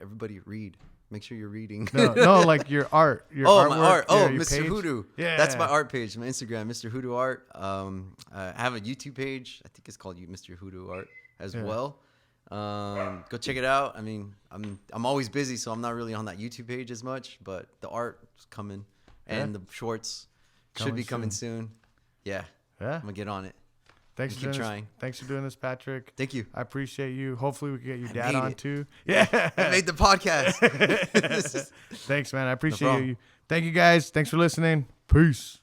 S4: Everybody read. Make sure you're reading.
S1: No, like your art. Your
S4: my
S1: artwork,
S4: art. Oh,
S1: your
S4: Mr.
S1: page.
S4: Hoodoo.
S1: Yeah,
S4: That's my art page. My Instagram, Mr. Hoodoo Art. I have a YouTube page. I think it's called Mr. Hoodoo Art as well. Go check it out. I mean, I'm always busy, so I'm not really on that YouTube page as much. But the art is coming, and the shorts should be coming soon. Yeah. I'm gonna get on it.
S1: Thanks for doing this, Patrick.
S4: Thank you.
S1: I appreciate you. Hopefully we can get your dad on too. Yeah.
S4: I made the podcast.
S1: Thanks, man. I appreciate you. Thank you guys. Thanks for listening. Peace.